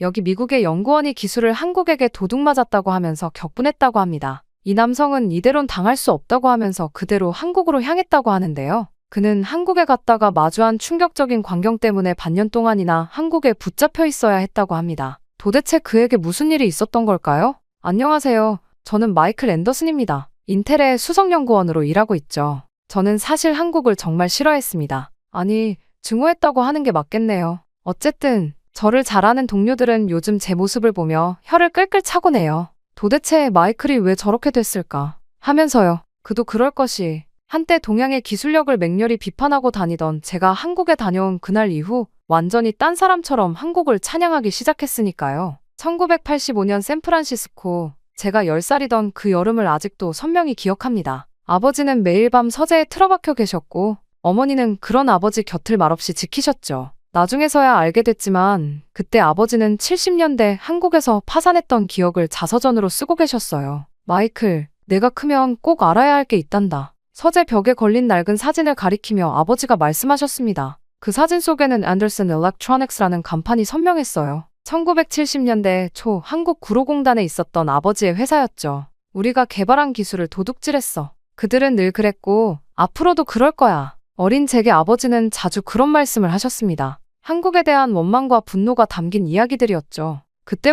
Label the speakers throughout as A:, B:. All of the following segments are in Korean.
A: 여기 미국의 연구원이 기술을 한국에게 도둑맞았다고 하면서 격분했다고 합니다. 이 남성은 이대론 당할 수 없다고 하면서 그대로 한국으로 향했다고 하는데요. 그는 한국에 갔다가 마주한 충격적인 광경 때문에 반년 동안이나 한국에 붙잡혀 있어야 했다고 합니다. 도대체 그에게 무슨 일이 있었던 걸까요? 안녕하세요. 저는 마이클 앤더슨입니다. 인텔의 수석연구원으로 일하고 있죠. 저는 사실 한국을 정말 싫어했습니다. 아니, 증오했다고 하는 게 맞겠네요. 어쨌든 저를 잘 아는 동료들은 요즘 제 모습을 보며 혀를 끌끌 차고 내요. 도대체 마이클이 왜 저렇게 됐을까 하면서요. 그도 그럴 것이. 한때 동양의 기술력을 맹렬히 비판하고 다니던 제가 한국에 다녀온 그날 이후 완전히 딴 사람처럼 한국을 찬양하기 시작했으니까요. 1985년 샌프란시스코, 제가 10살이던 그 여름을 아직도 선명히 기억합니다. 아버지는 매일 밤 서재에 틀어박혀 계셨고 어머니는 그런 아버지 곁을 말없이 지키셨죠. 나중에서야 알게 됐지만 그때 아버지는 70년대 한국에서 파산했던 기억을 자서전으로 쓰고 계셨어요. 마이클, 내가 크면 꼭 알아야 할 게 있단다. 서재 벽에 걸린 낡은 사진을 가리키며 아버지가 말씀하셨습니다. 그 사진 속에는 앤더슨 일렉트로닉스라는 간판이 선명했어요. 1970년대 초 한국 구로공단에 있었던 아버지의 회사였죠. 우리가 개발한 기술을 도둑질했어. 그들은 늘 그랬고 앞으로도 그럴 거야. 어린 제게 아버지는 자주 그런 말씀을 하셨습니다. 한국에 대한 원망과 분노가 담긴 이야기들이었죠.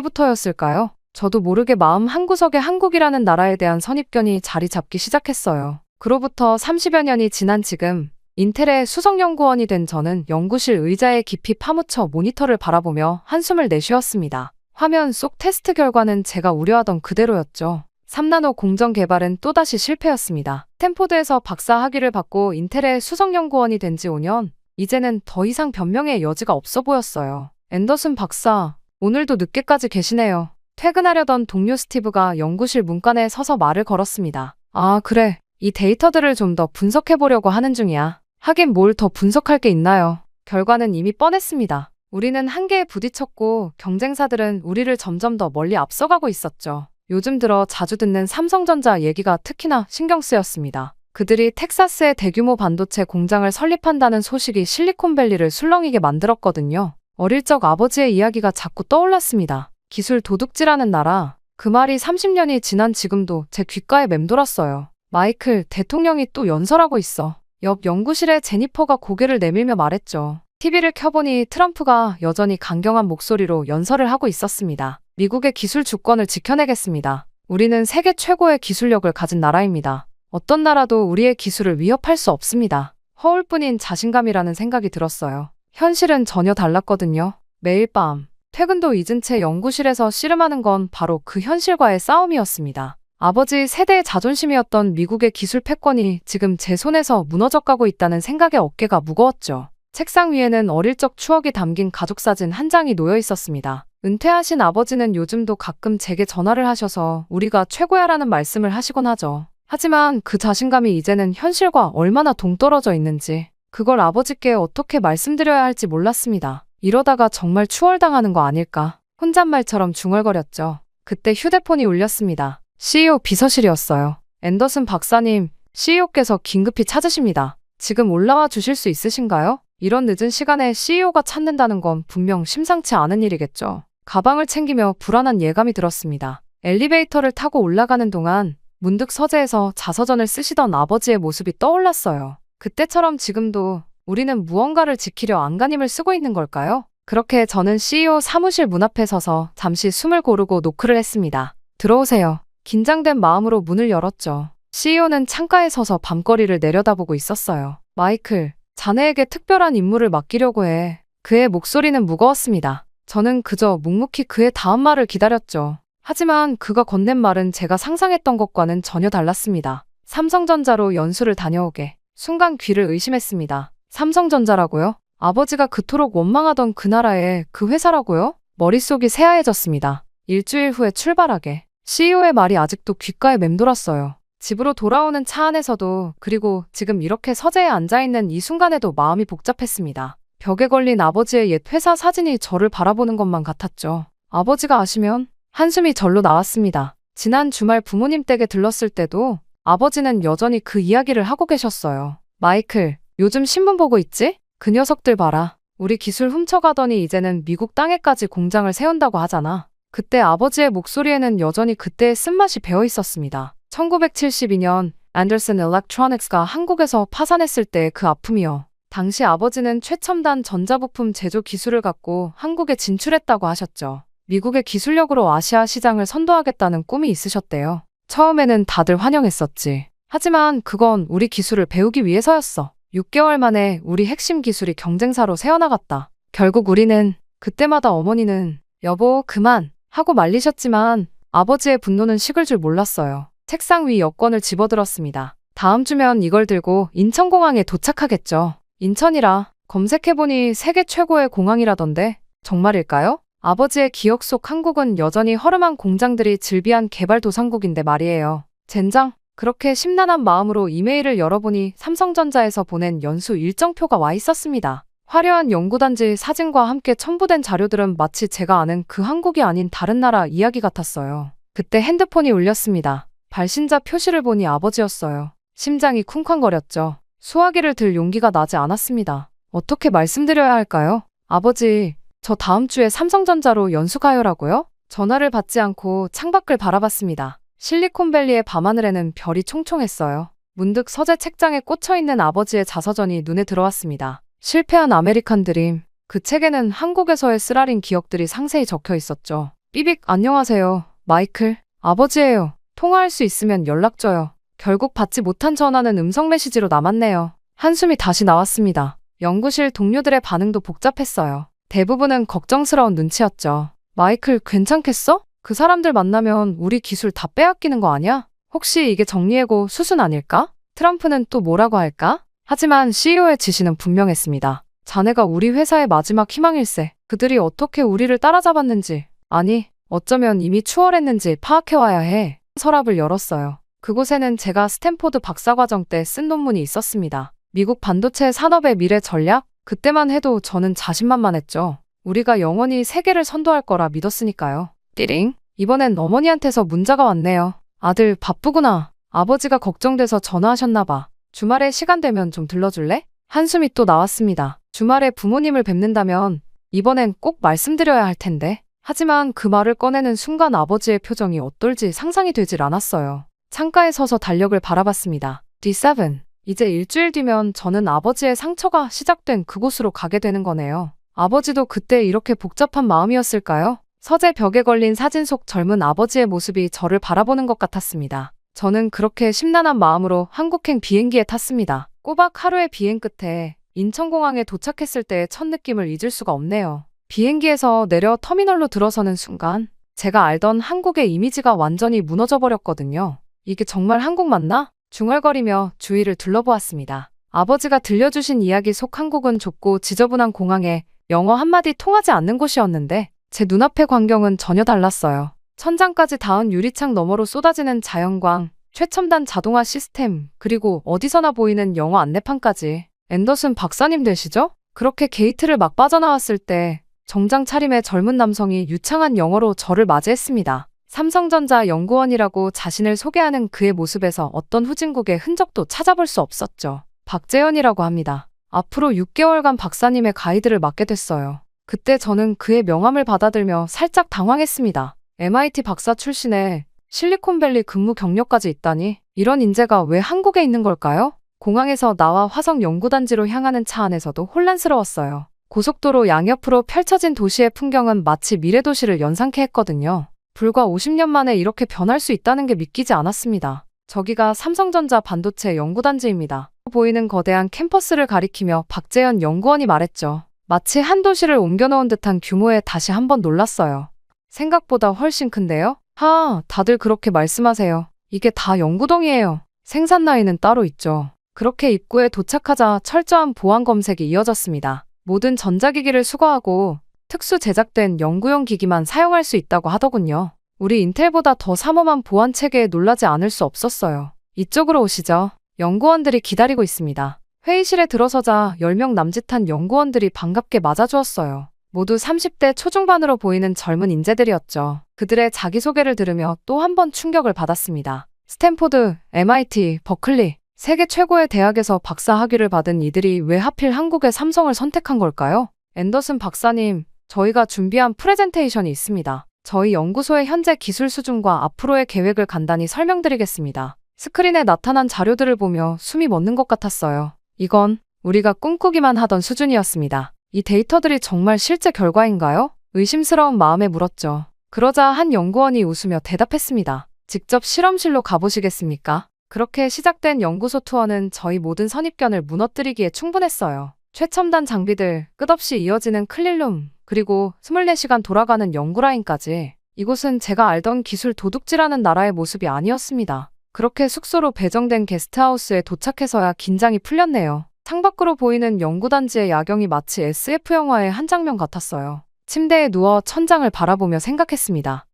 A: 그때부터였을까요? 저도 모르게 마음 한구석에 한국이라는 나라에 대한 선입견이 자리 잡기 시작했어요. 그로부터 30여 년이 지난 지금 인텔의 수석연구원이 된 저는 연구실 의자에 깊이 파묻혀 모니터를 바라보며 한숨을 내쉬었습니다. 화면 속 테스트 결과는 제가 우려하던 그대로였죠. 3나노 공정 개발은 또다시 실패였습니다. 스탠포드에서 박사 학위를 받고 인텔의 수석연구원이 된 지 5년, 이제는 더 이상 변명의 여지가 없어 보였어요. 앤더슨 박사, 오늘도 늦게까지 계시네요. 퇴근하려던 동료 스티브가 연구실 문간에 서서 말을 걸었습니다. 아, 그래. 이 데이터들을 좀 더 분석해보려고 하는 중이야. 하긴 뭘 더 분석할 게 있나요? 결과는 이미 뻔했습니다. 우리는 한계에 부딪혔고 경쟁사들은 우리를 점점 더 멀리 앞서가고 있었죠. 요즘 들어 자주 듣는 삼성전자 얘기가 특히나 신경 쓰였습니다. 그들이 텍사스에 대규모 반도체 공장을 설립한다는 소식이 실리콘밸리를 술렁이게 만들었거든요. 어릴 적 아버지의 이야기가 자꾸 떠올랐습니다. 기술 도둑질하는 나라. 그 말이 30년이 지난 지금도 제 귓가에 맴돌았어요. 마이클, 대통령이 또 연설하고 있어. 옆 연구실에 제니퍼가 고개를 내밀며 말했죠. TV를 켜보니 트럼프가 여전히 강경한 목소리로 연설을 하고 있었습니다. 미국의 기술 주권을 지켜내겠습니다. 우리는 세계 최고의 기술력을 가진 나라입니다. 어떤 나라도 우리의 기술을 위협할 수 없습니다. 허울뿐인 자신감이라는 생각이 들었어요. 현실은 전혀 달랐거든요. 매일 밤, 퇴근도 잊은 채 연구실에서 씨름하는 건 바로 그 현실과의 싸움이었습니다. 아버지 세대의 자존심이었던 미국의 기술 패권이 지금 제 손에서 무너져가고 있다는 생각에 어깨가 무거웠죠. 책상 위에는 어릴 적 추억이 담긴 가족사진 한 장이 놓여 있었습니다. 은퇴하신 아버지는 요즘도 가끔 제게 전화를 하셔서 우리가 최고야라는 말씀을 하시곤 하죠. 하지만 그 자신감이 이제는 현실과 얼마나 동떨어져 있는지 그걸 아버지께 어떻게 말씀드려야 할지 몰랐습니다. 이러다가 정말 추월당하는 거 아닐까? 혼잣말처럼 중얼거렸죠. 그때 휴대폰이 울렸습니다. CEO 비서실이었어요. 앤더슨 박사님, CEO께서 긴급히 찾으십니다. 지금 올라와 주실 수 있으신가요? 이런 늦은 시간에 CEO가 찾는다는 건 분명 심상치 않은 일이겠죠. 가방을 챙기며 불안한 예감이 들었습니다. 엘리베이터를 타고 올라가는 동안 문득 서재에서 자서전을 쓰시던 아버지의 모습이 떠올랐어요. 그때처럼 지금도 우리는 무언가를 지키려 안간힘을 쓰고 있는 걸까요? 그렇게 저는 CEO 사무실 문 앞에 서서 잠시 숨을 고르고 노크를 했습니다. 들어오세요. 긴장된 마음으로 문을 열었죠. CEO는 창가에 서서 밤거리를 내려다보고 있었어요. 마이클, 자네에게 특별한 임무를 맡기려고 해. 그의 목소리는 무거웠습니다. 저는 그저 묵묵히 그의 다음 말을 기다렸죠. 하지만 그가 건넨 말은 제가 상상했던 것과는 전혀 달랐습니다. 삼성전자로 연수를 다녀오게. 순간 귀를 의심했습니다. 삼성전자라고요? 아버지가 그토록 원망하던 그 나라의 그 회사라고요? 머릿속이 새하얘졌습니다. 일주일 후에 출발하게. CEO의 말이 아직도 귓가에 맴돌았어요. 집으로 돌아오는 차 안에서도 그리고 지금 이렇게 서재에 앉아있는 이 순간에도 마음이 복잡했습니다. 벽에 걸린 아버지의 옛 회사 사진이 저를 바라보는 것만 같았죠. 아버지가 아시면 한숨이 절로 나왔습니다. 지난 주말 부모님 댁에 들렀을 때도 아버지는 여전히 그 이야기를 하고 계셨어요. 마이클, 요즘 신문 보고 있지? 그 녀석들 봐라. 우리 기술 훔쳐가더니 이제는 미국 땅에까지 공장을 세운다고 하잖아. 그때 아버지의 목소리에는 여전히 그때의 쓴맛이 배어 있었습니다. 1972년 앤더슨 일렉트로닉스가 한국에서 파산했을 때의 그 아픔이요. 당시 아버지는 최첨단 전자부품 제조 기술을 갖고 한국에 진출했다고 하셨죠. 미국의 기술력으로 아시아 시장을 선도하겠다는 꿈이 있으셨대요. 처음에는 다들 환영했었지. 하지만 그건 우리 기술을 배우기 위해서였어. 6개월 만에 우리 핵심 기술이 경쟁사로 새어나갔다. 결국 우리는 그때마다 어머니는 여보 그만 하고 말리셨지만 아버지의 분노는 식을 줄 몰랐어요. 책상 위 여권을 집어들었습니다. 다음 주면 이걸 들고 인천공항에 도착하겠죠. 인천이라 검색해보니 세계 최고의 공항이라던데 정말일까요? 아버지의 기억 속 한국은 여전히 허름한 공장들이 즐비한 개발도상국인데 말이에요. 젠장, 그렇게 심란한 마음으로 이메일을 열어보니 삼성전자에서 보낸 연수 일정표가 와 있었습니다. 화려한 연구단지 사진과 함께 첨부된 자료들은 마치 제가 아는 그 한국이 아닌 다른 나라 이야기 같았어요. 그때 핸드폰이 울렸습니다. 발신자 표시를 보니 아버지였어요. 심장이 쿵쾅거렸죠. 수화기를 들 용기가 나지 않았습니다. 어떻게 말씀드려야 할까요? 아버지, 저 다음 주에 삼성전자로 연수 가요라고요? 전화를 받지 않고 창밖을 바라봤습니다. 실리콘밸리의 밤하늘에는 별이 총총했어요. 문득 서재 책장에 꽂혀있는 아버지의 자서전이 눈에 들어왔습니다. 실패한 아메리칸 드림. 그 책에는 한국에서의 쓰라린 기억들이 상세히 적혀 있었죠. 삐빅, 안녕하세요. 마이클. 아버지예요. 통화할 수 있으면 연락 줘요. 결국 받지 못한 전화는 음성 메시지로 남았네요. 한숨이 다시 나왔습니다. 연구실 동료들의 반응도 복잡했어요. 대부분은 걱정스러운 눈치였죠. 마이클, 괜찮겠어? 그 사람들 만나면 우리 기술 다 빼앗기는 거 아니야? 혹시 이게 정리해고 수순 아닐까? 트럼프는 또 뭐라고 할까? 하지만 CEO의 지시는 분명했습니다. 자네가 우리 회사의 마지막 희망일세. 그들이 어떻게 우리를 따라잡았는지, 아니, 어쩌면 이미 추월했는지 파악해와야 해. 서랍을 열었어요. 그곳에는 제가 스탠포드 박사과정 때 쓴 논문이 있었습니다. 미국 반도체 산업의 미래 전략? 그때만 해도 저는 자신만만했죠. 우리가 영원히 세계를 선도할 거라 믿었으니까요. 띠링. 이번엔 어머니한테서 문자가 왔네요. 아들 바쁘구나. 아버지가 걱정돼서 전화하셨나봐. 주말에 시간 되면 좀 들러줄래? 한숨이 또 나왔습니다. 주말에 부모님을 뵙는다면 이번엔 꼭 말씀드려야 할 텐데. 하지만 그 말을 꺼내는 순간 아버지의 표정이 어떨지 상상이 되질 않았어요. 창가에 서서 달력을 바라봤습니다. D7. 이제 일주일 뒤면 저는 아버지의 상처가 시작된 그곳으로 가게 되는 거네요. 아버지도 그때 이렇게 복잡한 마음이었을까요? 서재 벽에 걸린 사진 속 젊은 아버지의 모습이 저를 바라보는 것 같았습니다. 저는 그렇게 심란한 마음으로 한국행 비행기에 탔습니다. 꼬박 하루의 비행 끝에 인천공항에 도착했을 때의 첫 느낌을 잊을 수가 없네요. 비행기에서 내려 터미널로 들어서는 순간 제가 알던 한국의 이미지가 완전히 무너져 버렸거든요. 이게 정말 한국 맞나? 중얼거리며 주위를 둘러보았습니다. 아버지가 들려주신 이야기 속 한국은 좁고 지저분한 공항에 영어 한마디 통하지 않는 곳이었는데 제 눈앞의 광경은 전혀 달랐어요. 천장까지 닿은 유리창 너머로 쏟아지는 자연광, 최첨단 자동화 시스템, 그리고 어디서나 보이는 영어 안내판까지. 앤더슨 박사님 되시죠? 그렇게 게이트를 막 빠져나왔을 때 정장 차림의 젊은 남성이 유창한 영어로 저를 맞이했습니다. 삼성전자 연구원이라고 자신을 소개하는 그의 모습에서 어떤 후진국의 흔적도 찾아볼 수 없었죠. 박재현이라고 합니다. 앞으로 6개월간 박사님의 가이드를 맡게 됐어요. 그때 저는 그의 명함을 받아들며 살짝 당황했습니다. MIT 박사 출신에 실리콘밸리 근무 경력까지 있다니 이런 인재가 왜 한국에 있는 걸까요? 공항에서 나와 화성 연구단지로 향하는 차 안에서도 혼란스러웠어요. 고속도로 양옆으로 펼쳐진 도시의 풍경은 마치 미래도시를 연상케 했거든요. 불과 50년 만에 이렇게 변할 수 있다는 게 믿기지 않았습니다. 저기가 삼성전자 반도체 연구단지입니다. 보이는 거대한 캠퍼스를 가리키며 박재현 연구원이 말했죠. 마치 한 도시를 옮겨놓은 듯한 규모에 다시 한번 놀랐어요. 생각보다 훨씬 큰데요? 다들 그렇게 말씀하세요. 이게 다 연구동이에요. 생산 라인은 따로 있죠. 그렇게 입구에 도착하자 철저한 보안 검색이 이어졌습니다. 모든 전자기기를 수거하고 특수 제작된 연구용 기기만 사용할 수 있다고 하더군요. 우리 인텔보다 더 삼엄한 보안 체계에 놀라지 않을 수 없었어요. 이쪽으로 오시죠. 연구원들이 기다리고 있습니다. 회의실에 들어서자 10명 남짓한 연구원들이 반갑게 맞아주었어요. 모두 30대 초중반으로 보이는 젊은 인재들이었죠. 그들의 자기소개를 들으며 또 한 번 충격을 받았습니다. 스탠포드, MIT, 버클리, 세계 최고의 대학에서 박사 학위를 받은 이들이 왜 하필 한국의 삼성을 선택한 걸까요? 앤더슨 박사님, 저희가 준비한 프레젠테이션이 있습니다. 저희 연구소의 현재 기술 수준과 앞으로의 계획을 간단히 설명드리겠습니다. 스크린에 나타난 자료들을 보며 숨이 멎는 것 같았어요. 이건 우리가 꿈꾸기만 하던 수준이었습니다. 이 데이터들이 정말 실제 결과인가요? 의심스러운 마음에 물었죠. 그러자 한 연구원이 웃으며 대답했습니다. 직접 실험실로 가보시겠습니까? 그렇게 시작된 연구소 투어는 저희 모든 선입견을 무너뜨리기에 충분했어요. 최첨단 장비들, 끝없이 이어지는 클린룸, 그리고 24시간 돌아가는 연구라인까지. 이곳은 제가 알던 기술 도둑질하는 나라의 모습이 아니었습니다. 그렇게 숙소로 배정된 게스트하우스에 도착해서야 긴장이 풀렸네요. 창밖으로 보이는 연구단지의 야경이 마치 SF 영화의 한 장면 같았어요. 침대에 누워 천장을 바라보며 생각했습니다.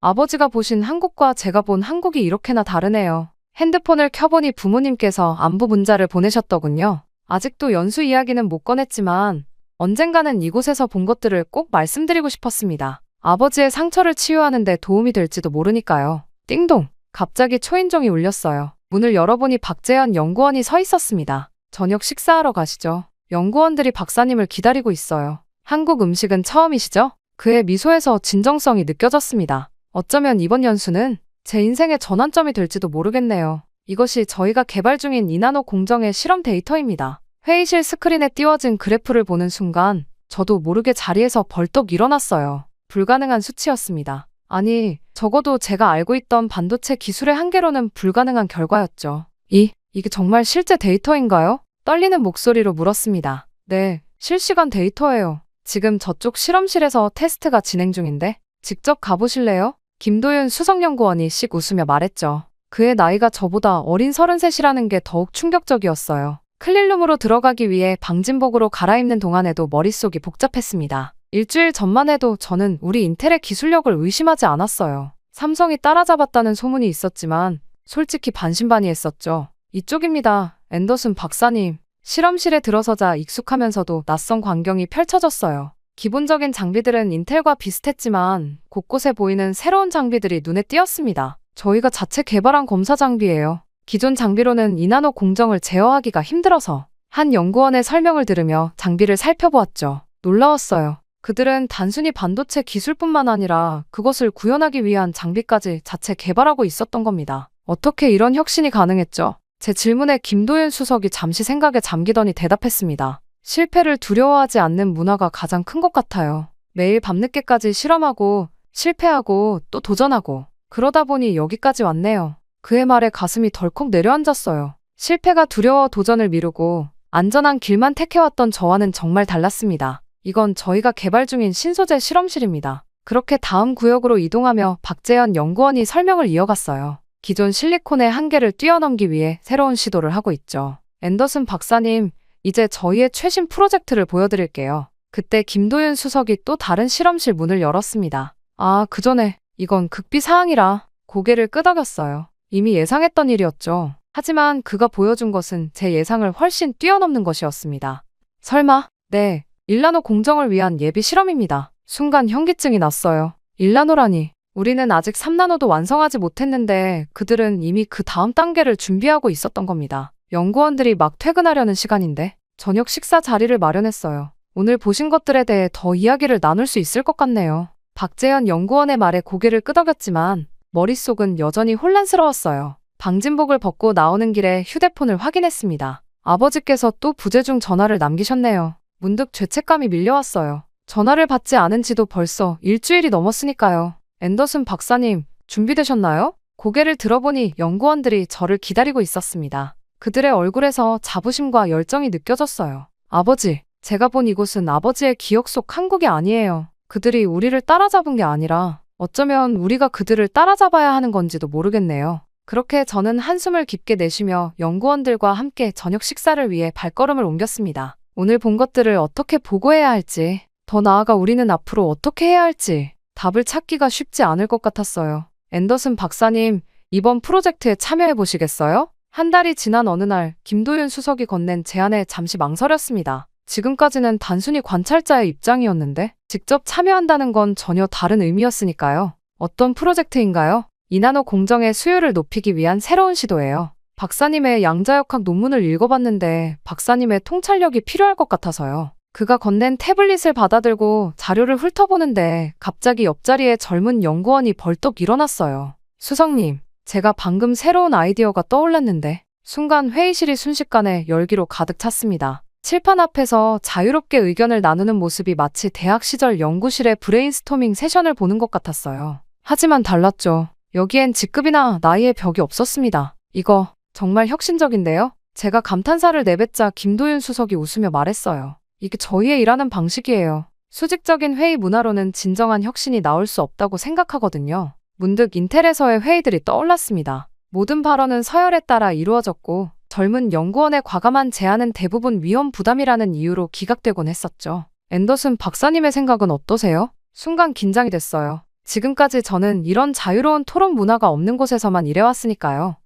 A: 아버지가 보신 한국과 제가 본 한국이 이렇게나 다르네요. 핸드폰을 켜보니 부모님께서 안부 문자를 보내셨더군요. 아직도 연수 이야기는 못 꺼냈지만 언젠가는 이곳에서 본 것들을 꼭 말씀드리고 싶었습니다. 아버지의 상처를 치유하는 데 도움이 될지도 모르니까요. 띵동! 갑자기 초인종이 울렸어요. 문을 열어보니 박재현 연구원이 서 있었습니다. 저녁 식사하러 가시죠. 연구원들이 박사님을 기다리고 있어요. 한국 음식은 처음이시죠? 그의 미소에서 진정성이 느껴졌습니다. 어쩌면 이번 연수는 제 인생의 전환점이 될지도 모르겠네요. 이것이 저희가 개발 중인 이나노 공정의 실험 데이터입니다. 회의실 스크린에 띄워진 그래프를 보는 순간 저도 모르게 자리에서 벌떡 일어났어요. 불가능한 수치였습니다. 아니, 적어도 제가 알고 있던 반도체 기술의 한계로는 불가능한 결과였죠. 이게 정말 실제 데이터인가요? 떨리는 목소리로 물었습니다. 네, 실시간 데이터예요. 지금 저쪽 실험실에서 테스트가 진행 중인데 직접 가보실래요? 김도윤 수석연구원이 씩 웃으며 말했죠. 그의 나이가 저보다 어린 33이라는 게 더욱 충격적이었어요. 클린룸으로 들어가기 위해 방진복으로 갈아입는 동안에도 머릿속이 복잡했습니다. 일주일 전만 해도 저는 우리 인텔의 기술력을 의심하지 않았어요. 삼성이 따라잡았다는 소문이 있었지만 솔직히 반신반의했었죠. 이쪽입니다. 앤더슨 박사님. 실험실에 들어서자 익숙하면서도 낯선 광경이 펼쳐졌어요. 기본적인 장비들은 인텔과 비슷했지만 곳곳에 보이는 새로운 장비들이 눈에 띄었습니다. 저희가 자체 개발한 검사 장비예요. 기존 장비로는 이나노 공정을 제어하기가 힘들어서 한 연구원의 설명을 들으며 장비를 살펴보았죠. 놀라웠어요. 그들은 단순히 반도체 기술뿐만 아니라 그것을 구현하기 위한 장비까지 자체 개발하고 있었던 겁니다. 어떻게 이런 혁신이 가능했죠? 제 질문에 김도윤 수석이 잠시 생각에 잠기더니 대답했습니다. 실패를 두려워하지 않는 문화가 가장 큰 것 같아요. 매일 밤늦게까지 실험하고 실패하고 또 도전하고 그러다 보니 여기까지 왔네요. 그의 말에 가슴이 덜컥 내려앉았어요. 실패가 두려워 도전을 미루고 안전한 길만 택해왔던 저와는 정말 달랐습니다. 이건 저희가 개발 중인 신소재 실험실입니다. 그렇게 다음 구역으로 이동하며 박재현 연구원이 설명을 이어갔어요. 기존 실리콘의 한계를 뛰어넘기 위해 새로운 시도를 하고 있죠. 앤더슨 박사님, 이제 저희의 최신 프로젝트를 보여드릴게요. 그때 김도윤 수석이 또 다른 실험실 문을 열었습니다. 아, 그 전에 이건 극비 사항이라 고개를 끄덕였어요. 이미 예상했던 일이었죠. 하지만 그가 보여준 것은 제 예상을 훨씬 뛰어넘는 것이었습니다. 설마? 네, 일나노 공정을 위한 예비 실험입니다. 순간 현기증이 났어요. 일나노라니. 우리는 아직 3나노도 완성하지 못했는데 그들은 이미 그 다음 단계를 준비하고 있었던 겁니다. 연구원들이 막 퇴근하려는 시간인데 저녁 식사 자리를 마련했어요. 오늘 보신 것들에 대해 더 이야기를 나눌 수 있을 것 같네요. 박재현 연구원의 말에 고개를 끄덕였지만 머릿속은 여전히 혼란스러웠어요. 방진복을 벗고 나오는 길에 휴대폰을 확인했습니다. 아버지께서 또 부재 중 전화를 남기셨네요. 문득 죄책감이 밀려왔어요. 전화를 받지 않은 지도 벌써 일주일이 넘었으니까요. 앤더슨 박사님, 준비되셨나요? 고개를 들어보니 연구원들이 저를 기다리고 있었습니다. 그들의 얼굴에서 자부심과 열정이 느껴졌어요. 아버지, 제가 본 이곳은 아버지의 기억 속 한국이 아니에요. 그들이 우리를 따라잡은 게 아니라 어쩌면 우리가 그들을 따라잡아야 하는 건지도 모르겠네요. 그렇게 저는 한숨을 깊게 내쉬며 연구원들과 함께 저녁 식사를 위해 발걸음을 옮겼습니다. 오늘 본 것들을 어떻게 보고해야 할지, 더 나아가 우리는 앞으로 어떻게 해야 할지 답을 찾기가 쉽지 않을 것 같았어요. 앤더슨 박사님, 이번 프로젝트에 참여해 보시겠어요? 한 달이 지난 어느 날 김도윤 수석이 건넨 제안에 잠시 망설였습니다. 지금까지는 단순히 관찰자의 입장이었는데 직접 참여한다는 건 전혀 다른 의미였으니까요. 어떤 프로젝트인가요? 이나노 공정의 수요를 높이기 위한 새로운 시도예요. 박사님의 양자역학 논문을 읽어봤는데 박사님의 통찰력이 필요할 것 같아서요. 그가 건넨 태블릿을 받아들고 자료를 훑어보는데 갑자기 옆자리에 젊은 연구원이 벌떡 일어났어요. 수석님, 제가 방금 새로운 아이디어가 떠올랐는데. 순간 회의실이 순식간에 열기로 가득 찼습니다. 칠판 앞에서 자유롭게 의견을 나누는 모습이 마치 대학 시절 연구실의 브레인스토밍 세션을 보는 것 같았어요. 하지만 달랐죠. 여기엔 직급이나 나이의 벽이 없었습니다. 이거 정말 혁신적인데요? 제가 감탄사를 내뱉자 김도윤 수석이 웃으며 말했어요. 이게 저희의 일하는 방식이에요. 수직적인 회의 문화로는 진정한 혁신이 나올 수 없다고 생각하거든요. 문득 인텔에서의 회의들이 떠올랐습니다. 모든 발언은 서열에 따라 이루어졌고 젊은 연구원의 과감한 제안은 대부분 위험 부담이라는 이유로 기각되곤 했었죠. 앤더슨 박사님의 생각은 어떠세요? 순간 긴장이 됐어요. 지금까지 저는 이런 자유로운 토론 문화가 없는 곳에서만 일해왔으니까요.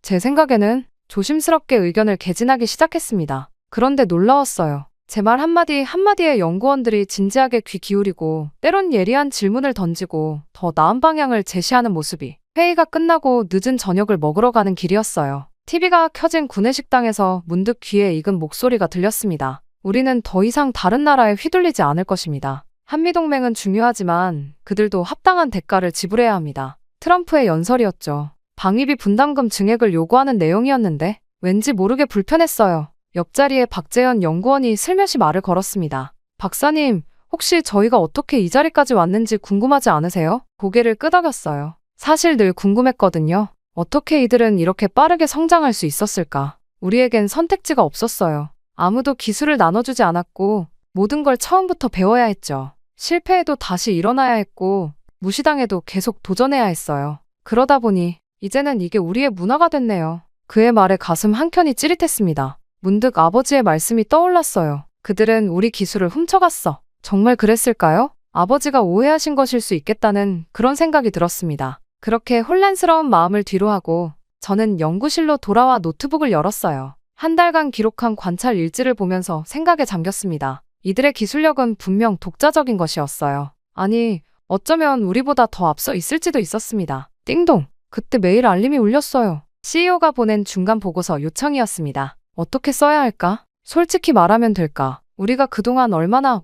A: 제 생각에는 조심스럽게 의견을 개진하기 시작했습니다. 그런데 놀라웠어요. 제 말 한마디에 연구원들이 진지하게 귀 기울이고 때론 예리한 질문을 던지고 더 나은 방향을 제시하는 모습이 회의가 끝나고 늦은 저녁을 먹으러 가는 길이었어요. TV가 켜진 구내식당에서 문득 귀에 익은 목소리가 들렸습니다. 우리는 더 이상 다른 나라에 휘둘리지 않을 것입니다. 한미동맹은 중요하지만 그들도 합당한 대가를 지불해야 합니다. 트럼프의 연설이었죠. 방위비 분담금 증액을 요구하는 내용이었는데 왠지 모르게 불편했어요. 옆자리에 박재현 연구원이 슬며시 말을 걸었습니다. 박사님, 혹시 저희가 어떻게 이 자리까지 왔는지 궁금하지 않으세요? 고개를 끄덕였어요. 사실 늘 궁금했거든요. 어떻게 이들은 이렇게 빠르게 성장할 수 있었을까? 우리에겐 선택지가 없었어요. 아무도 기술을 나눠주지 않았고 모든 걸 처음부터 배워야 했죠. 실패해도 다시 일어나야 했고 무시당해도 계속 도전해야 했어요. 그러다 보니 이제는 이게 우리의 문화가 됐네요. 그의 말에 가슴 한켠이 찌릿했습니다. 문득 아버지의 말씀이 떠올랐어요. 그들은 우리 기술을 훔쳐갔어. 정말 그랬을까요? 아버지가 오해하신 것일 수 있겠다는 그런 생각이 들었습니다. 그렇게 혼란스러운 마음을 뒤로하고 저는 연구실로 돌아와 노트북을 열었어요. 한 달간 기록한 관찰 일지를 보면서 생각에 잠겼습니다. 이들의 기술력은 분명 독자적인 것이었어요. 아니, 어쩌면 우리보다 더 앞서 있을지도 있었습니다. 띵동! 그때 메일 알림이 울렸어요. CEO가 보낸 중간 보고서 요청이었습니다. 어떻게 써야 할까? 솔직히 말하면 될까? 우리가 그동안 얼마나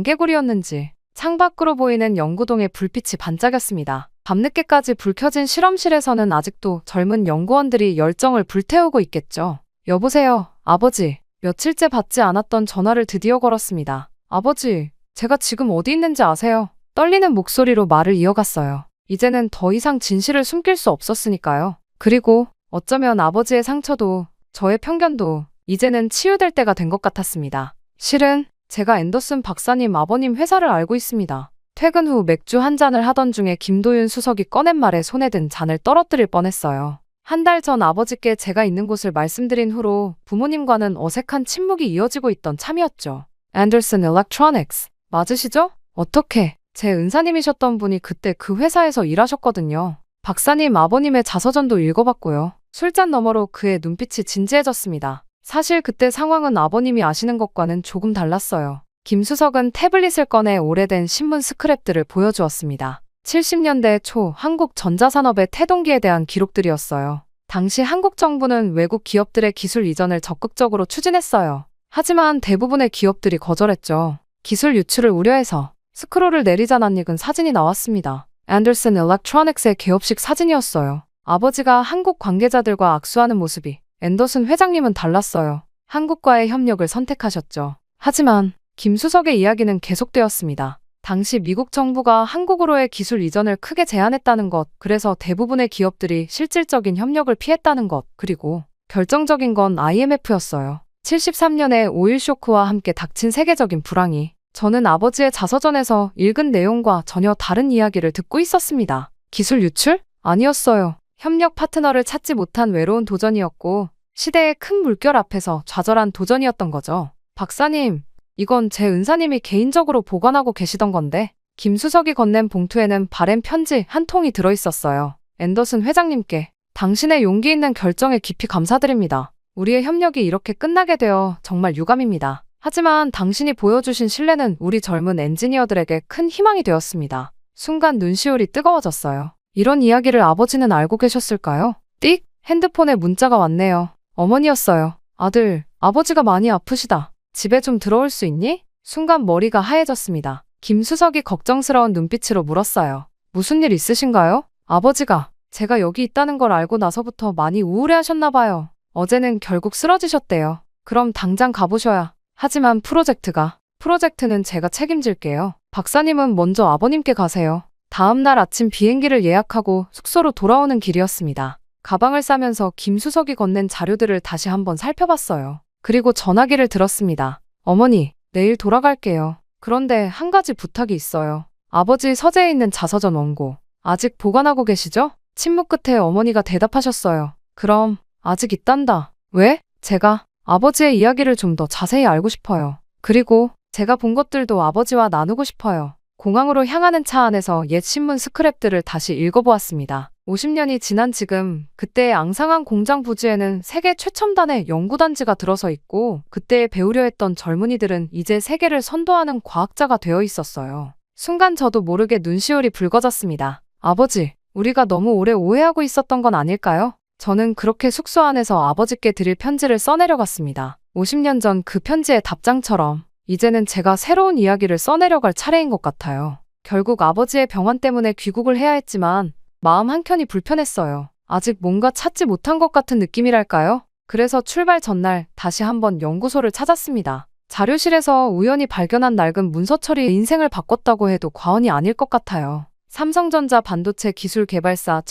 A: 우물안개구리였는지. 창밖으로 보이는 연구동의 불빛이 반짝였습니다. 밤늦게까지 불 켜진 실험실에서는 아직도 젊은 연구원들이 열정을 불태우고 있겠죠. 여보세요, 아버지. 며칠째 받지 않았던 전화를 드디어 걸었습니다. 아버지, 제가 지금 어디 있는지 아세요? 떨리는 목소리로 말을 이어갔어요. 이제는 더 이상 진실을 숨길 수 없었으니까요. 그리고 어쩌면 아버지의 상처도 저의 편견도 이제는 치유될 때가 된 것 같았습니다. 실은 제가 앤더슨 박사님 아버님 회사를 알고 있습니다. 퇴근 후 맥주 한 잔을 하던 중에 김도윤 수석이 꺼낸 말에 손에 든 잔을 떨어뜨릴 뻔했어요. 한 달 전 아버지께 제가 있는 곳을 말씀드린 후로 부모님과는 어색한 침묵이 이어지고 있던 참이었죠. 앤더슨 일렉트로닉스 맞으시죠? 어떻게? 제 은사님이셨던 분이 그때 그 회사에서 일하셨거든요. 박사님 아버님의 자서전도 읽어봤고요. 술잔 너머로 그의 눈빛이 진지해졌습니다. 사실 그때 상황은 아버님이 아시는 것과는 조금 달랐어요. 김 수석은 태블릿을 꺼내 오래된 신문 스크랩들을 보여주었습니다. 70년대 초 한국 전자산업의 태동기에 대한 기록들이었어요. 당시 한국 정부는 외국 기업들의 기술 이전을 적극적으로 추진했어요. 하지만 대부분의 기업들이 거절했죠. 기술 유출을 우려해서 스크롤을 내리자 낯익은 사진이 나왔습니다. 앤더슨 일렉트로닉스의 개업식 사진이었어요. 아버지가 한국 관계자들과 악수하는 모습이. 앤더슨 회장님은 달랐어요. 한국과의 협력을 선택하셨죠. 하지만 김 수석의 이야기는 계속되었습니다. 당시 미국 정부가 한국으로의 기술 이전을 크게 제한했다는 것, 그래서 대부분의 기업들이 실질적인 협력을 피했다는 것, 그리고 결정적인 건 IMF였어요. 73년에 오일 쇼크와 함께 닥친 세계적인 불황이 저는 아버지의 자서전에서 읽은 내용과 전혀 다른 이야기를 듣고 있었습니다. 기술 유출? 아니었어요. 협력 파트너를 찾지 못한 외로운 도전이었고 시대의 큰 물결 앞에서 좌절한 도전이었던 거죠. 박사님, 이건 제 은사님이 개인적으로 보관하고 계시던 건데 김 수석이 건넨 봉투에는 바램 편지 한 통이 들어있었어요. 앤더슨 회장님께 당신의 용기 있는 결정에 깊이 감사드립니다. 우리의 협력이 이렇게 끝나게 되어 정말 유감입니다. 하지만 당신이 보여주신 신뢰는 우리 젊은 엔지니어들에게 큰 희망이 되었습니다. 순간 눈시울이 뜨거워졌어요. 이런 이야기를 아버지는 알고 계셨을까요? 띡! 핸드폰에 문자가 왔네요. 어머니였어요. 아들, 아버지가 많이 아프시다. 집에 좀 들어올 수 있니? 순간 머리가 하얘졌습니다. 김수석이 걱정스러운 눈빛으로 물었어요. 무슨 일 있으신가요? 아버지가 제가 여기 있다는 걸 알고 나서부터 많이 우울해하셨나 봐요. 어제는 결국 쓰러지셨대요. 그럼 당장 가보셔야. 하지만 프로젝트는 제가 책임질게요. 박사님은 먼저 아버님께 가세요. 다음 날 아침 비행기를 예약하고 숙소로 돌아오는 길이었습니다. 가방을 싸면서 김수석이 건넨 자료들을 다시 한번 살펴봤어요. 그리고 전화기를 들었습니다. 어머니, 내일 돌아갈게요. 그런데 한 가지 부탁이 있어요. 아버지 서재에 있는 자서전 원고 아직 보관하고 계시죠? 침묵 끝에 어머니가 대답하셨어요. 그럼 아직 있단다. 왜? 제가 아버지의 이야기를 좀 더 자세히 알고 싶어요. 그리고 제가 본 것들도 아버지와 나누고 싶어요. 공항으로 향하는 차 안에서 옛 신문 스크랩들을 다시 읽어보았습니다. 50년이 지난 지금 그때의 앙상한 공장 부지에는 세계 최첨단의 연구단지가 들어서 있고 그때에 배우려 했던 젊은이들은 이제 세계를 선도하는 과학자가 되어 있었어요. 순간 저도 모르게 눈시울이 붉어졌습니다. 아버지, 우리가 너무 오래 오해하고 있었던 건 아닐까요? 저는 그렇게 숙소 안에서 아버지께 드릴 편지를 써내려갔습니다. 50년 전 그 편지의 답장처럼 이제는 제가 새로운 이야기를 써내려갈 차례인 것 같아요. 결국 아버지의 병환 때문에 귀국을 해야 했지만 마음 한켠이 불편했어요. 아직 뭔가 찾지 못한 것 같은 느낌이랄까요? 그래서 출발 전날 다시 한번 연구소를 찾았습니다. 자료실에서 우연히 발견한 낡은 문서처리에 인생을 바꿨다고 해도 과언이 아닐 것 같아요. 삼성전자 반도체 기술 개발사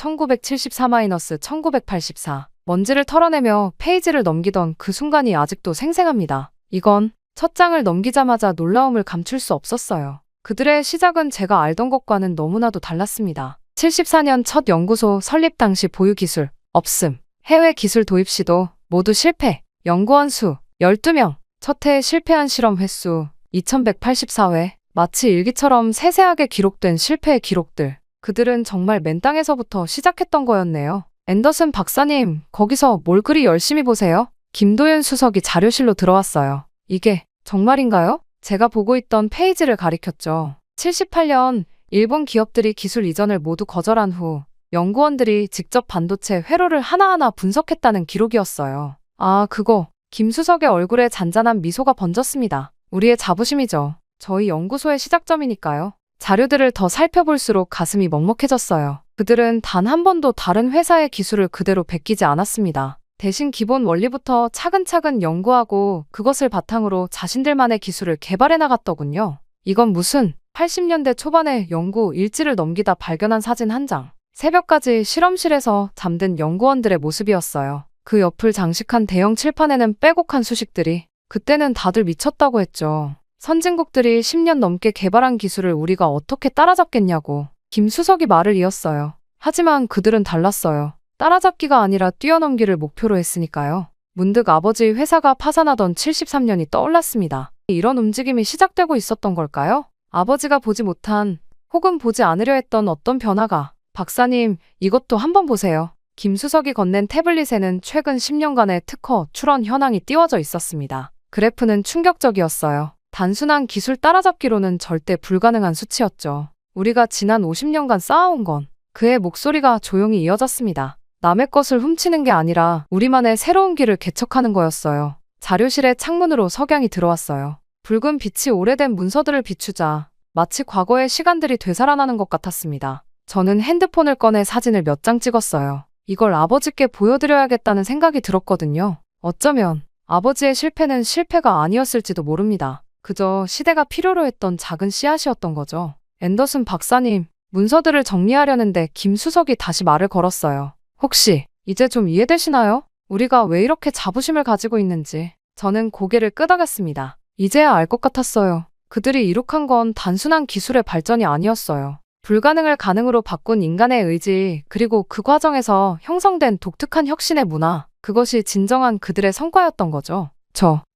A: 1974-1984. 먼지를 털어내며 페이지를 넘기던 그 순간이 아직도 생생합니다. 이건 첫 장을 넘기자마자 놀라움을 감출 수 없었어요. 그들의 시작은 제가 알던 것과는 너무나도 달랐습니다. 74년 첫 연구소 설립 당시 보유 기술 없음. 해외 기술 도입 시도 모두 실패. 연구원 수 12명. 첫 해에 실패한 실험 횟수 2184회. 마치 일기처럼 세세하게 기록된 실패의 기록들. 그들은 정말 맨 땅에서부터 시작했던 거였네요. 앤더슨 박사님, 거기서 뭘 그리 열심히 보세요? 김도윤 수석이 자료실로 들어왔어요. 이게 정말인가요? 제가 보고 있던 페이지를 가리켰죠. 78년 일본 기업들이 기술 이전을 모두 거절한 후 연구원들이 직접 반도체 회로를 하나하나 분석했다는 기록이었어요. 아, 그거. 김 수석의 얼굴에 잔잔한 미소가 번졌습니다. 우리의 자부심이죠. 저희 연구소의 시작점이니까요. 자료들을 더 살펴볼수록 가슴이 먹먹해졌어요. 그들은 단 한 번도 다른 회사의 기술을 그대로 베끼지 않았습니다. 대신 기본 원리부터 차근차근 연구하고 그것을 바탕으로 자신들만의 기술을 개발해 나갔더군요. 이건 무슨 80년대 초반에 연구 일지를 넘기다 발견한 사진 한 장. 새벽까지 실험실에서 잠든 연구원들의 모습이었어요. 그 옆을 장식한 대형 칠판에는 빼곡한 수식들이. 그때는 다들 미쳤다고 했죠. 선진국들이 10년 넘게 개발한 기술을 우리가 어떻게 따라잡겠냐고. 김 수석이 말을 이었어요. 하지만 그들은 달랐어요. 따라잡기가 아니라 뛰어넘기를 목표로 했으니까요. 문득 아버지의 회사가 파산하던 73년이 떠올랐습니다. 이런 움직임이 시작되고 있었던 걸까요? 아버지가 보지 못한 혹은 보지 않으려 했던 어떤 변화가. 박사님, 이것도 한번 보세요. 김수석이 건넨 태블릿에는 최근 10년간의 특허 출원 현황이 띄워져 있었습니다. 그래프는 충격적이었어요. 단순한 기술 따라잡기로는 절대 불가능한 수치였죠. 우리가 지난 50년간 쌓아온 건. 그의 목소리가 조용히 이어졌습니다. 남의 것을 훔치는 게 아니라 우리만의 새로운 길을 개척하는 거였어요. 자료실의 창문으로 석양이 들어왔어요. 붉은 빛이 오래된 문서들을 비추자 마치 과거의 시간들이 되살아나는 것 같았습니다. 저는 핸드폰을 꺼내 사진을 몇 장 찍었어요. 이걸 아버지께 보여드려야겠다는 생각이 들었거든요. 어쩌면 아버지의 실패는 실패가 아니었을지도 모릅니다. 그저 시대가 필요로 했던 작은 씨앗이었던 거죠. 앤더슨 박사님, 문서들을 정리하려는데 김 수석이 다시 말을 걸었어요. 혹시 이제 좀 이해되시나요? 우리가 왜 이렇게 자부심을 가지고 있는지. 저는 고개를 끄덕였습니다. 이제야 알 것 같았어요. 그들이 이룩한 건 단순한 기술의 발전이 아니었어요. 불가능을 가능으로 바꾼 인간의 의지, 그리고 그 과정에서 형성된 독특한 혁신의 문화. 그것이 진정한 그들의 성과였던 거죠.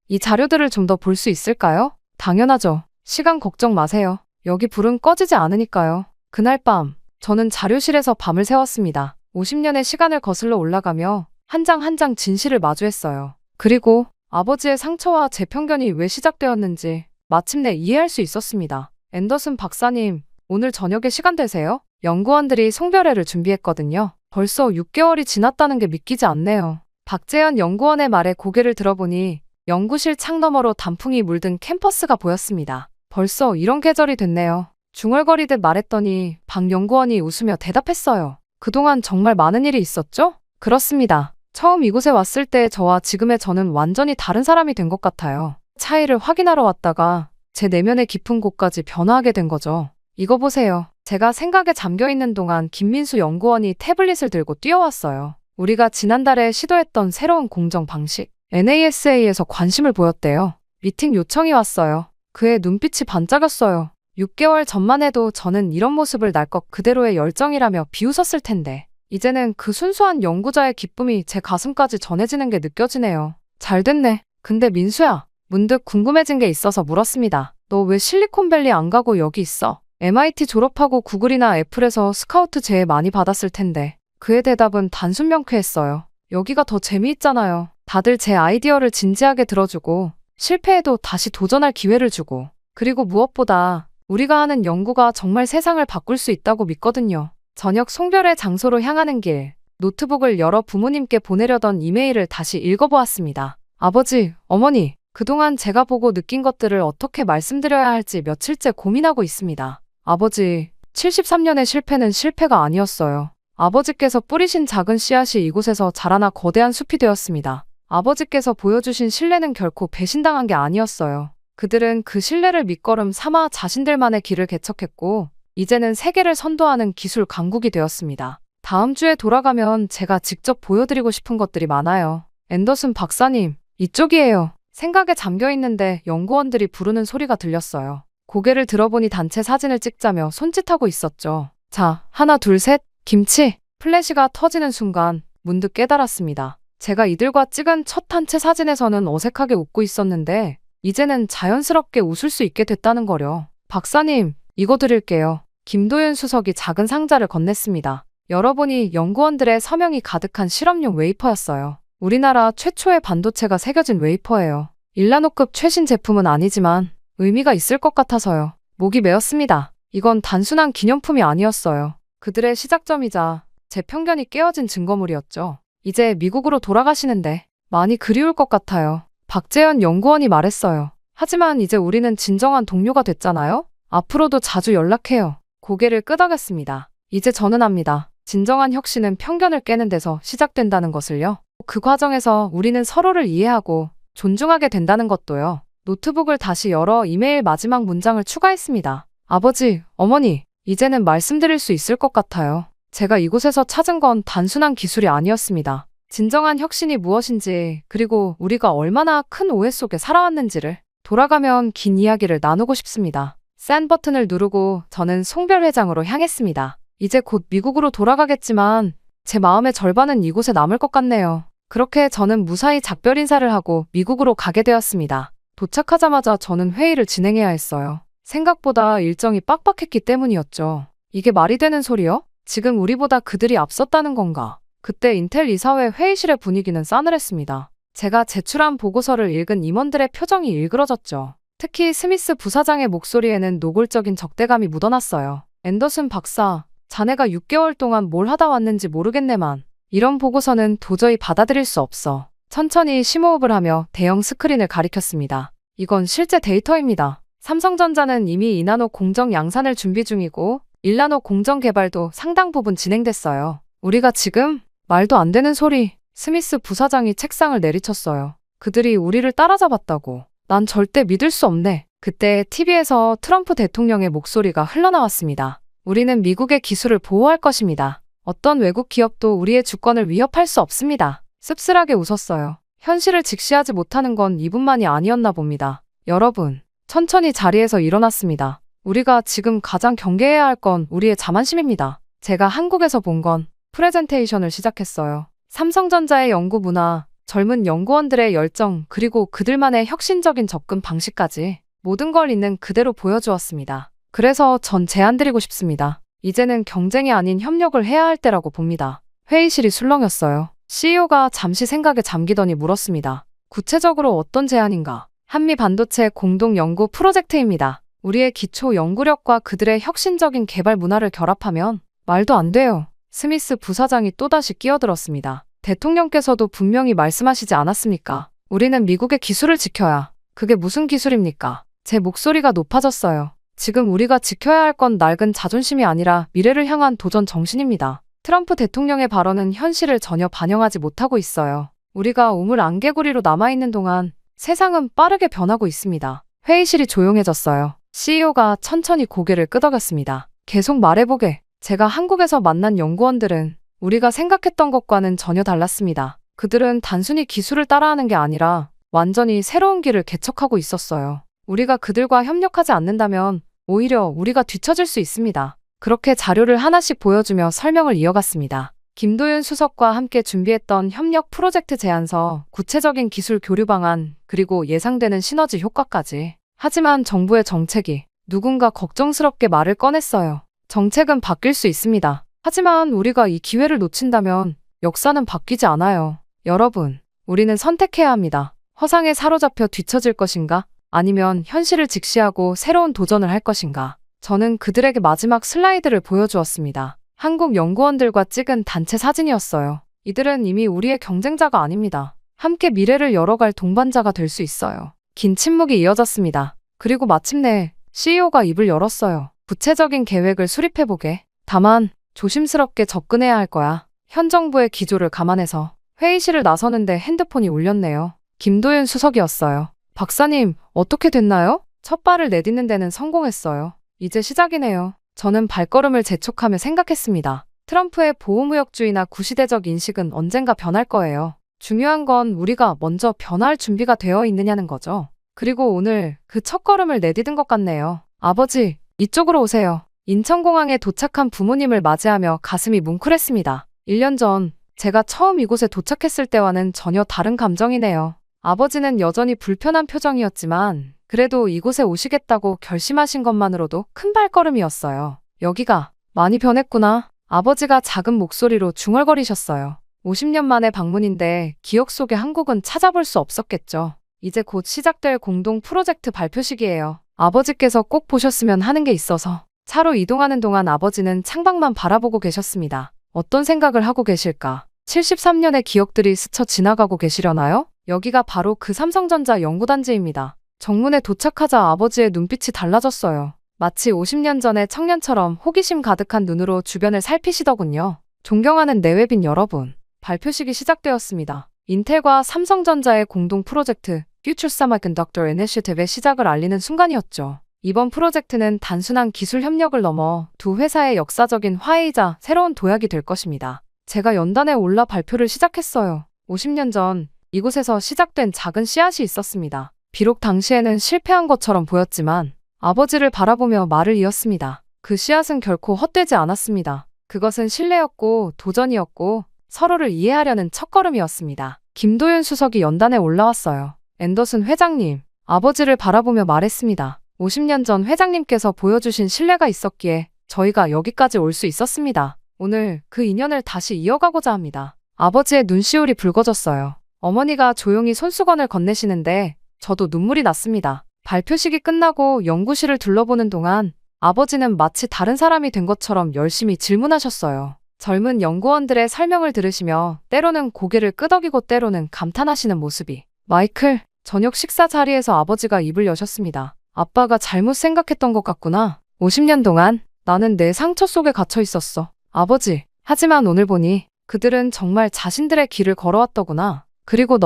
A: 이 자료들을 좀 더 볼 수 있을까요? 당연하죠. 시간 걱정 마세요. 여기 불은 꺼지지 않으니까요. 그날 밤, 저는 자료실에서 밤을 새웠습니다. 50년의 시간을 거슬러 올라가며 한 장 한 장 진실을 마주했어요. 그리고 아버지의 상처와 제 편견이 왜 시작되었는지 마침내 이해할 수 있었습니다. 앤더슨 박사님, 오늘 저녁에 시간 되세요? 연구원들이 송별회를 준비했거든요. 벌써 6개월이 지났다는 게 믿기지 않네요. 박재현 연구원의 말에 고개를 들어보니 연구실 창 너머로 단풍이 물든 캠퍼스가 보였습니다. 벌써 이런 계절이 됐네요. 중얼거리듯 말했더니 박 연구원이 웃으며 대답했어요. 그동안 정말 많은 일이 있었죠? 그렇습니다. 처음 이곳에 왔을 때 저와 지금의 저는 완전히 다른 사람이 된 것 같아요. 차이를 확인하러 왔다가 제 내면의 깊은 곳까지 변화하게 된 거죠. 이거 보세요. 제가 생각에 잠겨 있는 동안 김민수 연구원이 태블릿을 들고 뛰어왔어요. 우리가 지난달에 시도했던 새로운 공정 방식, NASA에서 관심을 보였대요. 미팅 요청이 왔어요. 그의 눈빛이 반짝였어요. 6개월 전만 해도 저는 이런 모습을 날 것 그대로의 열정이라며 비웃었을 텐데 이제는 그 순수한 연구자의 기쁨이 제 가슴까지 전해지는 게 느껴지네요. 잘 됐네. 근데 민수야, 문득 궁금해진 게 있어서 물었습니다. 너 왜 실리콘밸리 안 가고 여기 있어? MIT 졸업하고 구글이나 애플에서 스카우트 제의 많이 받았을 텐데. 그의 대답은 단순 명쾌했어요. 여기가 더 재미있잖아요. 다들 제 아이디어를 진지하게 들어주고 실패해도 다시 도전할 기회를 주고 그리고 무엇보다 우리가 하는 연구가 정말 세상을 바꿀 수 있다고 믿거든요. 저녁 송별회 장소로 향하는 길, 노트북을 열어 부모님께 보내려던 이메일을 다시 읽어보았습니다. 아버지, 어머니, 그동안 제가 보고 느낀 것들을 어떻게 말씀드려야 할지 며칠째 고민하고 있습니다. 아버지, 73년의 실패는 실패가 아니었어요. 아버지께서 뿌리신 작은 씨앗이 이곳에서 자라나 거대한 숲이 되었습니다. 아버지께서 보여주신 신뢰는 결코 배신당한 게 아니었어요. 그들은 그 신뢰를 밑거름 삼아 자신들만의 길을 개척했고 이제는 세계를 선도하는 기술 강국이 되었습니다. 다음 주에 돌아가면 제가 직접 보여드리고 싶은 것들이 많아요. 앤더슨 박사님, 이쪽이에요. 생각에 잠겨 있는데 연구원들이 부르는 소리가 들렸어요. 고개를 들어보니 단체 사진을 찍자며 손짓하고 있었죠. 자, 하나, 둘, 셋, 김치! 플래시가 터지는 순간 문득 깨달았습니다. 제가 이들과 찍은 첫 단체 사진에서는 어색하게 웃고 있었는데 이제는 자연스럽게 웃을 수 있게 됐다는 거려. 박사님, 이거 드릴게요. 김도윤 수석이 작은 상자를 건넸습니다. 열어보니 연구원들의 서명이 가득한 실험용 웨이퍼였어요. 우리나라 최초의 반도체가 새겨진 웨이퍼예요. 일라노급 최신 제품은 아니지만 의미가 있을 것 같아서요. 목이 메었습니다. 이건 단순한 기념품이 아니었어요. 그들의 시작점이자 제 편견이 깨어진 증거물이었죠. 이제 미국으로 돌아가시는데 많이 그리울 것 같아요. 박재현 연구원이 말했어요. 하지만 이제 우리는 진정한 동료가 됐잖아요? 앞으로도 자주 연락해요. 고개를 끄덕였습니다. 이제 저는 압니다. 진정한 혁신은 편견을 깨는 데서 시작된다는 것을요. 그 과정에서 우리는 서로를 이해하고 존중하게 된다는 것도요. 노트북을 다시 열어 이메일 마지막 문장을 추가했습니다. 아버지, 어머니, 이제는 말씀드릴 수 있을 것 같아요. 제가 이곳에서 찾은 건 단순한 기술이 아니었습니다. 진정한 혁신이 무엇인지, 그리고 우리가 얼마나 큰 오해 속에 살아왔는지를 돌아가면 긴 이야기를 나누고 싶습니다. 샌 버튼을 누르고 저는 송별회장으로 향했습니다. 이제 곧 미국으로 돌아가겠지만 제 마음의 절반은 이곳에 남을 것 같네요. 그렇게 저는 무사히 작별 인사를 하고 미국으로 가게 되었습니다. 도착하자마자 저는 회의를 진행해야 했어요. 생각보다 일정이 빡빡했기 때문이었죠. 이게 말이 되는 소리요? 지금 우리보다 그들이 앞섰다는 건가? 그때 인텔 이사회 회의실의 분위기는 싸늘했습니다. 제가 제출한 보고서를 읽은 임원들의 표정이 일그러졌죠. 특히 스미스 부사장의 목소리에는 노골적인 적대감이 묻어났어요. 앤더슨 박사, 자네가 6개월 동안 뭘 하다 왔는지 모르겠네만 이런 보고서는 도저히 받아들일 수 없어. 천천히 심호흡을 하며 대형 스크린을 가리켰습니다. 이건 실제 데이터입니다. 삼성전자는 이미 2나노 공정 양산을 준비 중이고 1나노 공정 개발도 상당 부분 진행됐어요. 우리가 지금 말도 안 되는 소리. 스미스 부사장이 책상을 내리쳤어요. 그들이 우리를 따라잡았다고. 난 절대 믿을 수 없네. 그때 TV에서 트럼프 대통령의 목소리가 흘러나왔습니다. 우리는 미국의 기술을 보호할 것입니다. 어떤 외국 기업도 우리의 주권을 위협할 수 없습니다. 씁쓸하게 웃었어요. 현실을 직시하지 못하는 건 이분만이 아니었나 봅니다. 여러분, 천천히 자리에서 일어났습니다. 우리가 지금 가장 경계해야 할 건 우리의 자만심입니다. 제가 한국에서 본 건 프레젠테이션을 시작했어요. 삼성전자의 연구 문화, 젊은 연구원들의 열정, 그리고 그들만의 혁신적인 접근 방식까지 모든 걸 있는 그대로 보여주었습니다. 그래서 전 제안드리고 싶습니다. 이제는 경쟁이 아닌 협력을 해야 할 때라고 봅니다. 회의실이 술렁였어요. CEO가 잠시 생각에 잠기더니 물었습니다. 구체적으로 어떤 제안인가? 한미 반도체 공동 연구 프로젝트입니다. 우리의 기초 연구력과 그들의 혁신적인 개발 문화를 결합하면 말도 안 돼요. 스미스 부사장이 또다시 끼어들었습니다. 대통령께서도 분명히 말씀하시지 않았습니까? 우리는 미국의 기술을 지켜야. 그게 무슨 기술입니까? 제 목소리가 높아졌어요. 지금 우리가 지켜야 할 건 낡은 자존심이 아니라 미래를 향한 도전 정신입니다. 트럼프 대통령의 발언은 현실을 전혀 반영하지 못하고 있어요. 우리가 우물 안개구리로 남아있는 동안 세상은 빠르게 변하고 있습니다. 회의실이 조용해졌어요. CEO가 천천히 고개를 끄덕였습니다. 계속 말해보게. 제가 한국에서 만난 연구원들은 우리가 생각했던 것과는 전혀 달랐습니다. 그들은 단순히 기술을 따라하는 게 아니라 완전히 새로운 길을 개척하고 있었어요. 우리가 그들과 협력하지 않는다면 오히려 우리가 뒤처질 수 있습니다. 그렇게 자료를 하나씩 보여주며 설명을 이어갔습니다. 김도윤 수석과 함께 준비했던 협력 프로젝트 제안서, 구체적인 기술 교류 방안, 그리고 예상되는 시너지 효과까지. 하지만 정부의 정책이 누군가 걱정스럽게 말을 꺼냈어요. 정책은 바뀔 수 있습니다. 하지만 우리가 이 기회를 놓친다면 역사는 바뀌지 않아요. 여러분, 우리는 선택해야 합니다. 허상에 사로잡혀 뒤처질 것인가? 아니면 현실을 직시하고 새로운 도전을 할 것인가? 저는 그들에게 마지막 슬라이드를 보여주었습니다. 한국 연구원들과 찍은 단체 사진이었어요. 이들은 이미 우리의 경쟁자가 아닙니다. 함께 미래를 열어갈 동반자가 될 수 있어요. 긴 침묵이 이어졌습니다. 그리고 마침내 CEO가 입을 열었어요. 구체적인 계획을 수립해보게. 다만 조심스럽게 접근해야 할 거야. 현 정부의 기조를 감안해서. 회의실을 나서는데 핸드폰이 울렸네요. 김도윤 수석이었어요. 박사님, 어떻게 됐나요? 첫 발을 내딛는 데는 성공했어요. 이제 시작이네요. 저는 발걸음을 재촉하며 생각했습니다. 트럼프의 보호무역주의나 구시대적 인식은 언젠가 변할 거예요. 중요한 건 우리가 먼저 변화할 준비가 되어 있느냐는 거죠. 그리고 오늘 그 첫걸음을 내디딘 것 같네요. 아버지, 이쪽으로 오세요. 인천공항에 도착한 부모님을 맞이하며 가슴이 뭉클했습니다. 1년 전 제가 처음 이곳에 도착했을 때와는 전혀 다른 감정이네요. 아버지는 여전히 불편한 표정이었지만 그래도 이곳에 오시겠다고 결심하신 것만으로도 큰 발걸음이었어요. 여기가 많이 변했구나. 아버지가 작은 목소리로 중얼거리셨어요. 50년 만의 방문인데 기억 속의 한국은 찾아볼 수 없었겠죠. 이제 곧 시작될 공동 프로젝트 발표식이에요. 아버지께서 꼭 보셨으면 하는 게 있어서. 차로 이동하는 동안 아버지는 창밖만 바라보고 계셨습니다. 어떤 생각을 하고 계실까? 73년의 기억들이 스쳐 지나가고 계시려나요? 여기가 바로 그 삼성전자 연구단지입니다. 정문에 도착하자 아버지의 눈빛이 달라졌어요. 마치 50년 전의 청년처럼 호기심 가득한 눈으로 주변을 살피시더군요. 존경하는 내외빈 여러분, 발표식이 시작되었습니다. 인텔과 삼성전자의 공동 프로젝트 Future Semiconductor Initiative의 시작을 알리는 순간이었죠. 이번 프로젝트는 단순한 기술 협력을 넘어 두 회사의 역사적인 화해이자 새로운 도약이 될 것입니다. 제가 연단에 올라 발표를 시작했어요. 50년 전 이곳에서 시작된 작은 씨앗이 있었습니다. 비록 당시에는 실패한 것처럼 보였지만 아버지를 바라보며 말을 이었습니다. 그 씨앗은 결코 헛되지 않았습니다. 그것은 신뢰였고 도전이었고 서로를 이해하려는 첫걸음이었습니다. 김도윤 수석이 연단에 올라왔어요. 앤더슨 회장님, 아버지를 바라보며 말했습니다. 50년 전 회장님께서 보여주신 신뢰가 있었기에 저희가 여기까지 올 수 있었습니다. 오늘 그 인연을 다시 이어가고자 합니다. 아버지의 눈시울이 붉어졌어요. 어머니가 조용히 손수건을 건네시는데 저도 눈물이 났습니다. 발표식이 끝나고 연구실을 둘러보는 동안 아버지는 마치 다른 사람이 된 것처럼 열심히 질문하셨어요. 젊은 연구원들의 설명을 들으시며 때로는 고개를 끄덕이고 때로는 감탄하시는 모습이. 마이클, 저녁 식사 자리에서 아버지가 입을 여셨습니다. 아빠가 잘못 생각했던 것 같구나. 50년 동안 나는 내 상처 속에 갇혀 있었어. 아버지, 하지만 오늘 보니 그들은 정말 자신들의 길을 걸어왔더구나. 그리고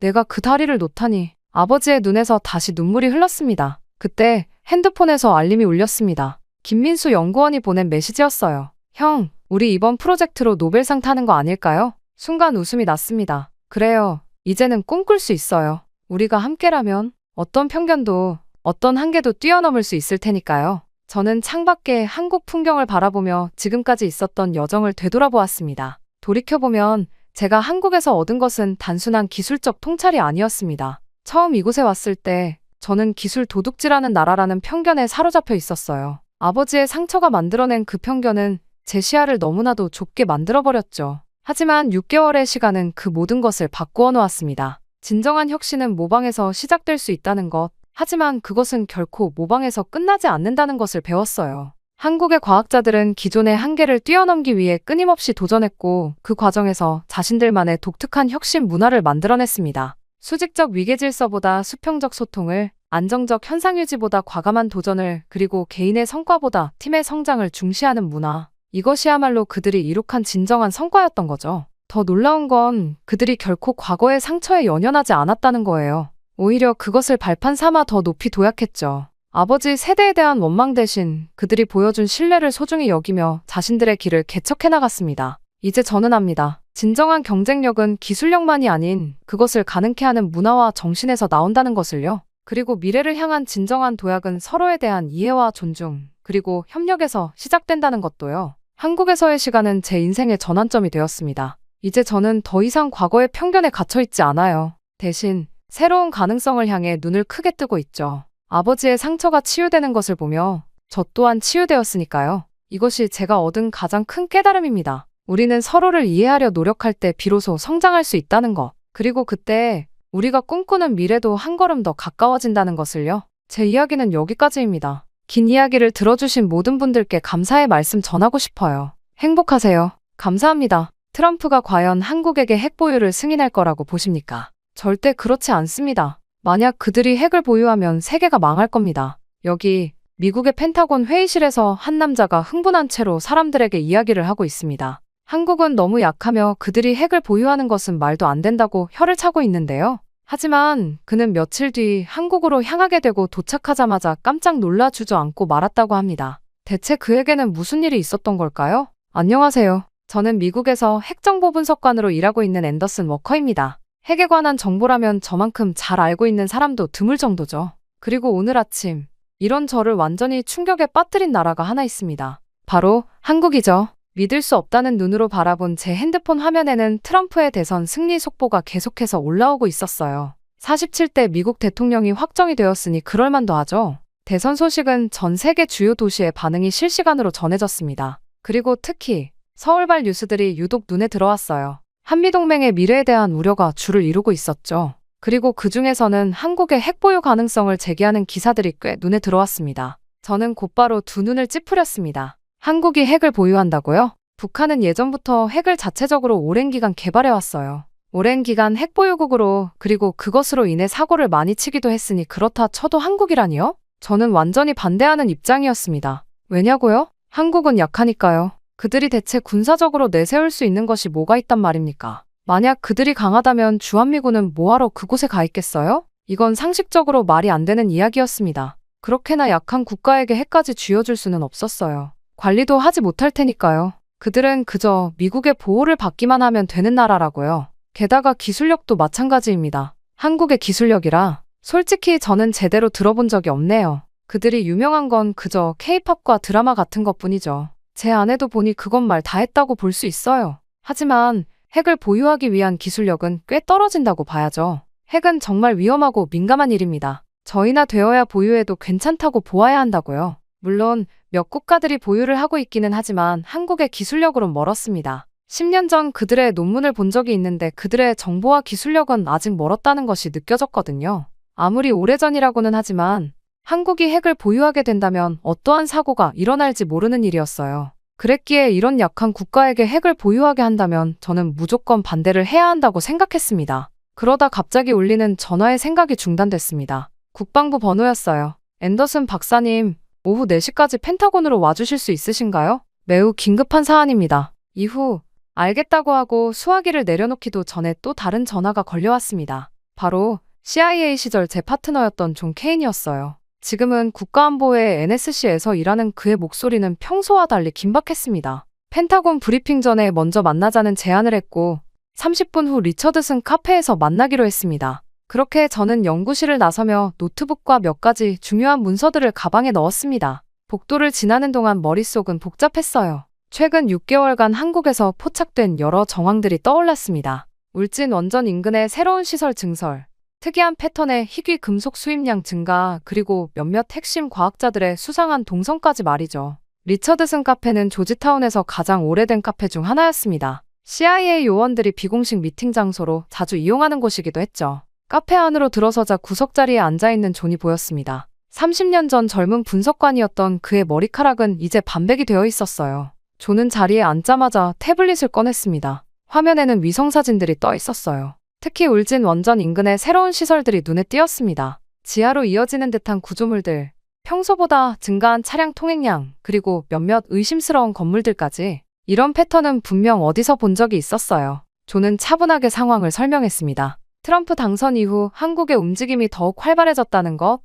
A: 내가 그 다리를 놓다니. 아버지의 눈에서 다시 눈물이 흘렀습니다. 그때 핸드폰에서 알림이 울렸습니다. 김민수 연구원이 보낸 메시지였어요. 형, 우리 이번 프로젝트로 노벨상 타는 거 아닐까요? 순간 웃음이 났습니다. 그래요. 이제는 꿈꿀 수 있어요. 우리가 함께라면 어떤 편견도 어떤 한계도 뛰어넘을 수 있을 테니까요. 저는 창밖의 한국 풍경을 바라보며 지금까지 있었던 여정을 되돌아보았습니다. 돌이켜보면 제가 한국에서 얻은 것은 단순한 기술적 통찰이 아니었습니다. 처음 이곳에 왔을 때 저는 기술 도둑질하는 나라라는 편견에 사로잡혀 있었어요. 아버지의 상처가 만들어낸 그 편견은 제 시야를 너무나도 좁게 만들어버렸죠. 하지만 6개월의 시간은 그 모든 것을 바꾸어 놓았습니다. 진정한 혁신은 모방에서 시작될 수 있다는 것. 하지만 그것은 결코 모방에서 끝나지 않는다는 것을 배웠어요. 한국의 과학자들은 기존의 한계를 뛰어넘기 위해 끊임없이 도전했고 그 과정에서 자신들만의 독특한 혁신 문화를 만들어냈습니다. 수직적 위계 질서보다 수평적 소통을, 안정적 현상 유지보다 과감한 도전을, 그리고 개인의 성과보다 팀의 성장을 중시하는 문화. 이것이야말로 그들이 이룩한 진정한 성과였던 거죠. 더 놀라운 건 그들이 결코 과거의 상처에 연연하지 않았다는 거예요. 오히려 그것을 발판 삼아 더 높이 도약했죠. 아버지 세대에 대한 원망 대신 그들이 보여준 신뢰를 소중히 여기며 자신들의 길을 개척해 나갔습니다. 이제 저는 압니다. 진정한 경쟁력은 기술력만이 아닌 그것을 가능케 하는 문화와 정신에서 나온다는 것을요. 그리고 미래를 향한 진정한 도약은 서로에 대한 이해와 존중, 그리고 협력에서 시작된다는 것도요. 한국에서의 시간은 제 인생의 전환점이 되었습니다. 이제 저는 더 이상 과거의 편견에 갇혀있지 않아요. 대신 새로운 가능성을 향해 눈을 크게 뜨고 있죠. 아버지의 상처가 치유되는 것을 보며 저 또한 치유되었으니까요. 이것이 제가 얻은 가장 큰 깨달음입니다. 우리는 서로를 이해하려 노력할 때 비로소 성장할 수 있다는 것. 그리고 그때 우리가 꿈꾸는 미래도 한 걸음 더 가까워진다는 것을요. 제 이야기는 여기까지입니다. 긴 이야기를 들어주신 모든 분들께 감사의 말씀 전하고 싶어요. 행복하세요. 감사합니다. 트럼프가 과연 한국에게 핵 보유를 승인할 거라고 보십니까? 절대 그렇지 않습니다. 만약 그들이 핵을 보유하면 세계가 망할 겁니다. 여기 미국의 펜타곤 회의실에서 한 남자가 흥분한 채로 사람들에게 이야기를 하고 있습니다. 한국은 너무 약하며 그들이 핵을 보유하는 것은 말도 안 된다고 혀를 차고 있는데요. 하지만 그는 며칠 뒤 한국으로 향하게 되고 도착하자마자 깜짝 놀라 주저앉고 말았다고 합니다. 대체 그에게는 무슨 일이 있었던 걸까요? 안녕하세요. 저는 미국에서 핵정보 분석관으로 일하고 있는 앤더슨 워커입니다. 핵에 관한 정보라면 저만큼 잘 알고 있는 사람도 드물 정도죠. 그리고 오늘 아침 이런 저를 완전히 충격에 빠뜨린 나라가 하나 있습니다. 바로 한국이죠. 믿을 수 없다는 눈으로 바라본 제 핸드폰 화면에는 트럼프의 대선 승리 속보가 계속해서 올라오고 있었어요. 47대 미국 대통령이 확정이 되었으니 그럴만도 하죠. 대선 소식은 전 세계 주요 도시의 반응이 실시간으로 전해졌습니다. 그리고 특히 서울발 뉴스들이 유독 눈에 들어왔어요. 한미동맹의 미래에 대한 우려가 주를 이루고 있었죠. 그리고 그 중에서는 한국의 핵 보유 가능성을 제기하는 기사들이 꽤 눈에 들어왔습니다. 저는 곧바로 두 눈을 찌푸렸습니다. 한국이 핵을 보유한다고요? 북한은 예전부터 핵을 자체적으로 오랜 기간 개발해왔어요. 오랜 기간 핵 보유국으로, 그리고 그것으로 인해 사고를 많이 치기도 했으니 그렇다 쳐도 한국이라니요? 저는 완전히 반대하는 입장이었습니다. 왜냐고요? 한국은 약하니까요. 그들이 대체 군사적으로 내세울 수 있는 것이 뭐가 있단 말입니까? 만약 그들이 강하다면 주한미군은 뭐하러 그곳에 가 있겠어요? 이건 상식적으로 말이 안 되는 이야기였습니다. 그렇게나 약한 국가에게 핵까지 쥐어줄 수는 없었어요. 관리도 하지 못할 테니까요. 그들은 그저 미국의 보호를 받기만 하면 되는 나라라고요. 게다가 기술력도 마찬가지입니다. 한국의 기술력이라 솔직히 저는 제대로 들어본 적이 없네요. 그들이 유명한 건 그저 K-팝과 드라마 같은 것뿐이죠. 제 아내도 보니 그건 말 다 했다고 볼 수 있어요. 하지만 핵을 보유하기 위한 기술력은 꽤 떨어진다고 봐야죠. 핵은 정말 위험하고 민감한 일입니다. 저희나 되어야 보유해도 괜찮다고 보아야 한다고요. 물론 몇 국가들이 보유를 하고 있기는 하지만 한국의 기술력으론 멀었습니다. 10년 전 그들의 논문을 본 적이 있는데 그들의 정보와 기술력은 아직 멀었다는 것이 느껴졌거든요. 아무리 오래전이라고는 하지만 한국이 핵을 보유하게 된다면 어떠한 사고가 일어날지 모르는 일이었어요. 그랬기에 이런 약한 국가에게 핵을 보유하게 한다면 저는 무조건 반대를 해야 한다고 생각했습니다. 그러다 갑자기 울리는 전화의 생각이 중단됐습니다. 국방부 번호였어요. 앤더슨 박사님, 오후 4시까지 펜타곤으로 와주실 수 있으신가요? 매우 긴급한 사안입니다. 이후 알겠다고 하고 수화기를 내려놓기도 전에 또 다른 전화가 걸려왔습니다. 바로 CIA 시절 제 파트너였던 존 케인이었어요. 지금은 국가안보회 NSC에서 일하는 그의 목소리는 평소와 달리 긴박했습니다. 펜타곤 브리핑 전에 먼저 만나자는 제안을 했고 30분 후 리처드슨 카페에서 만나기로 했습니다. 그렇게 저는 연구실을 나서며 노트북과 몇 가지 중요한 문서들을 가방에 넣었습니다. 복도를 지나는 동안 머릿속은 복잡했어요. 최근 6개월간 한국에서 포착된 여러 정황들이 떠올랐습니다. 울진 원전 인근의 새로운 시설 증설, 특이한 패턴의 희귀 금속 수입량 증가, 그리고 몇몇 핵심 과학자들의 수상한 동선까지 말이죠. 리처드슨 카페는 조지타운에서 가장 오래된 카페 중 하나였습니다. CIA 요원들이 비공식 미팅 장소로 자주 이용하는 곳이기도 했죠. 카페 안으로 들어서자 구석자리에 앉아있는 존이 보였습니다. 30년 전 젊은 분석관이었던 그의 머리카락은 이제 반백이 되어 있었어요. 존은 자리에 앉자마자 태블릿을 꺼냈습니다. 화면에는 위성사진들이 떠 있었어요. 특히 울진 원전 인근의 새로운 시설들이 눈에 띄었습니다. 지하로 이어지는 듯한 구조물들, 평소보다 증가한 차량 통행량, 그리고 몇몇 의심스러운 건물들까지. 이런 패턴은 분명 어디서 본 적이 있었어요. 존은 차분하게 상황을 설명했습니다. 트럼프 당선 이후 한국의 움직임이 더욱 활발해졌다는 것,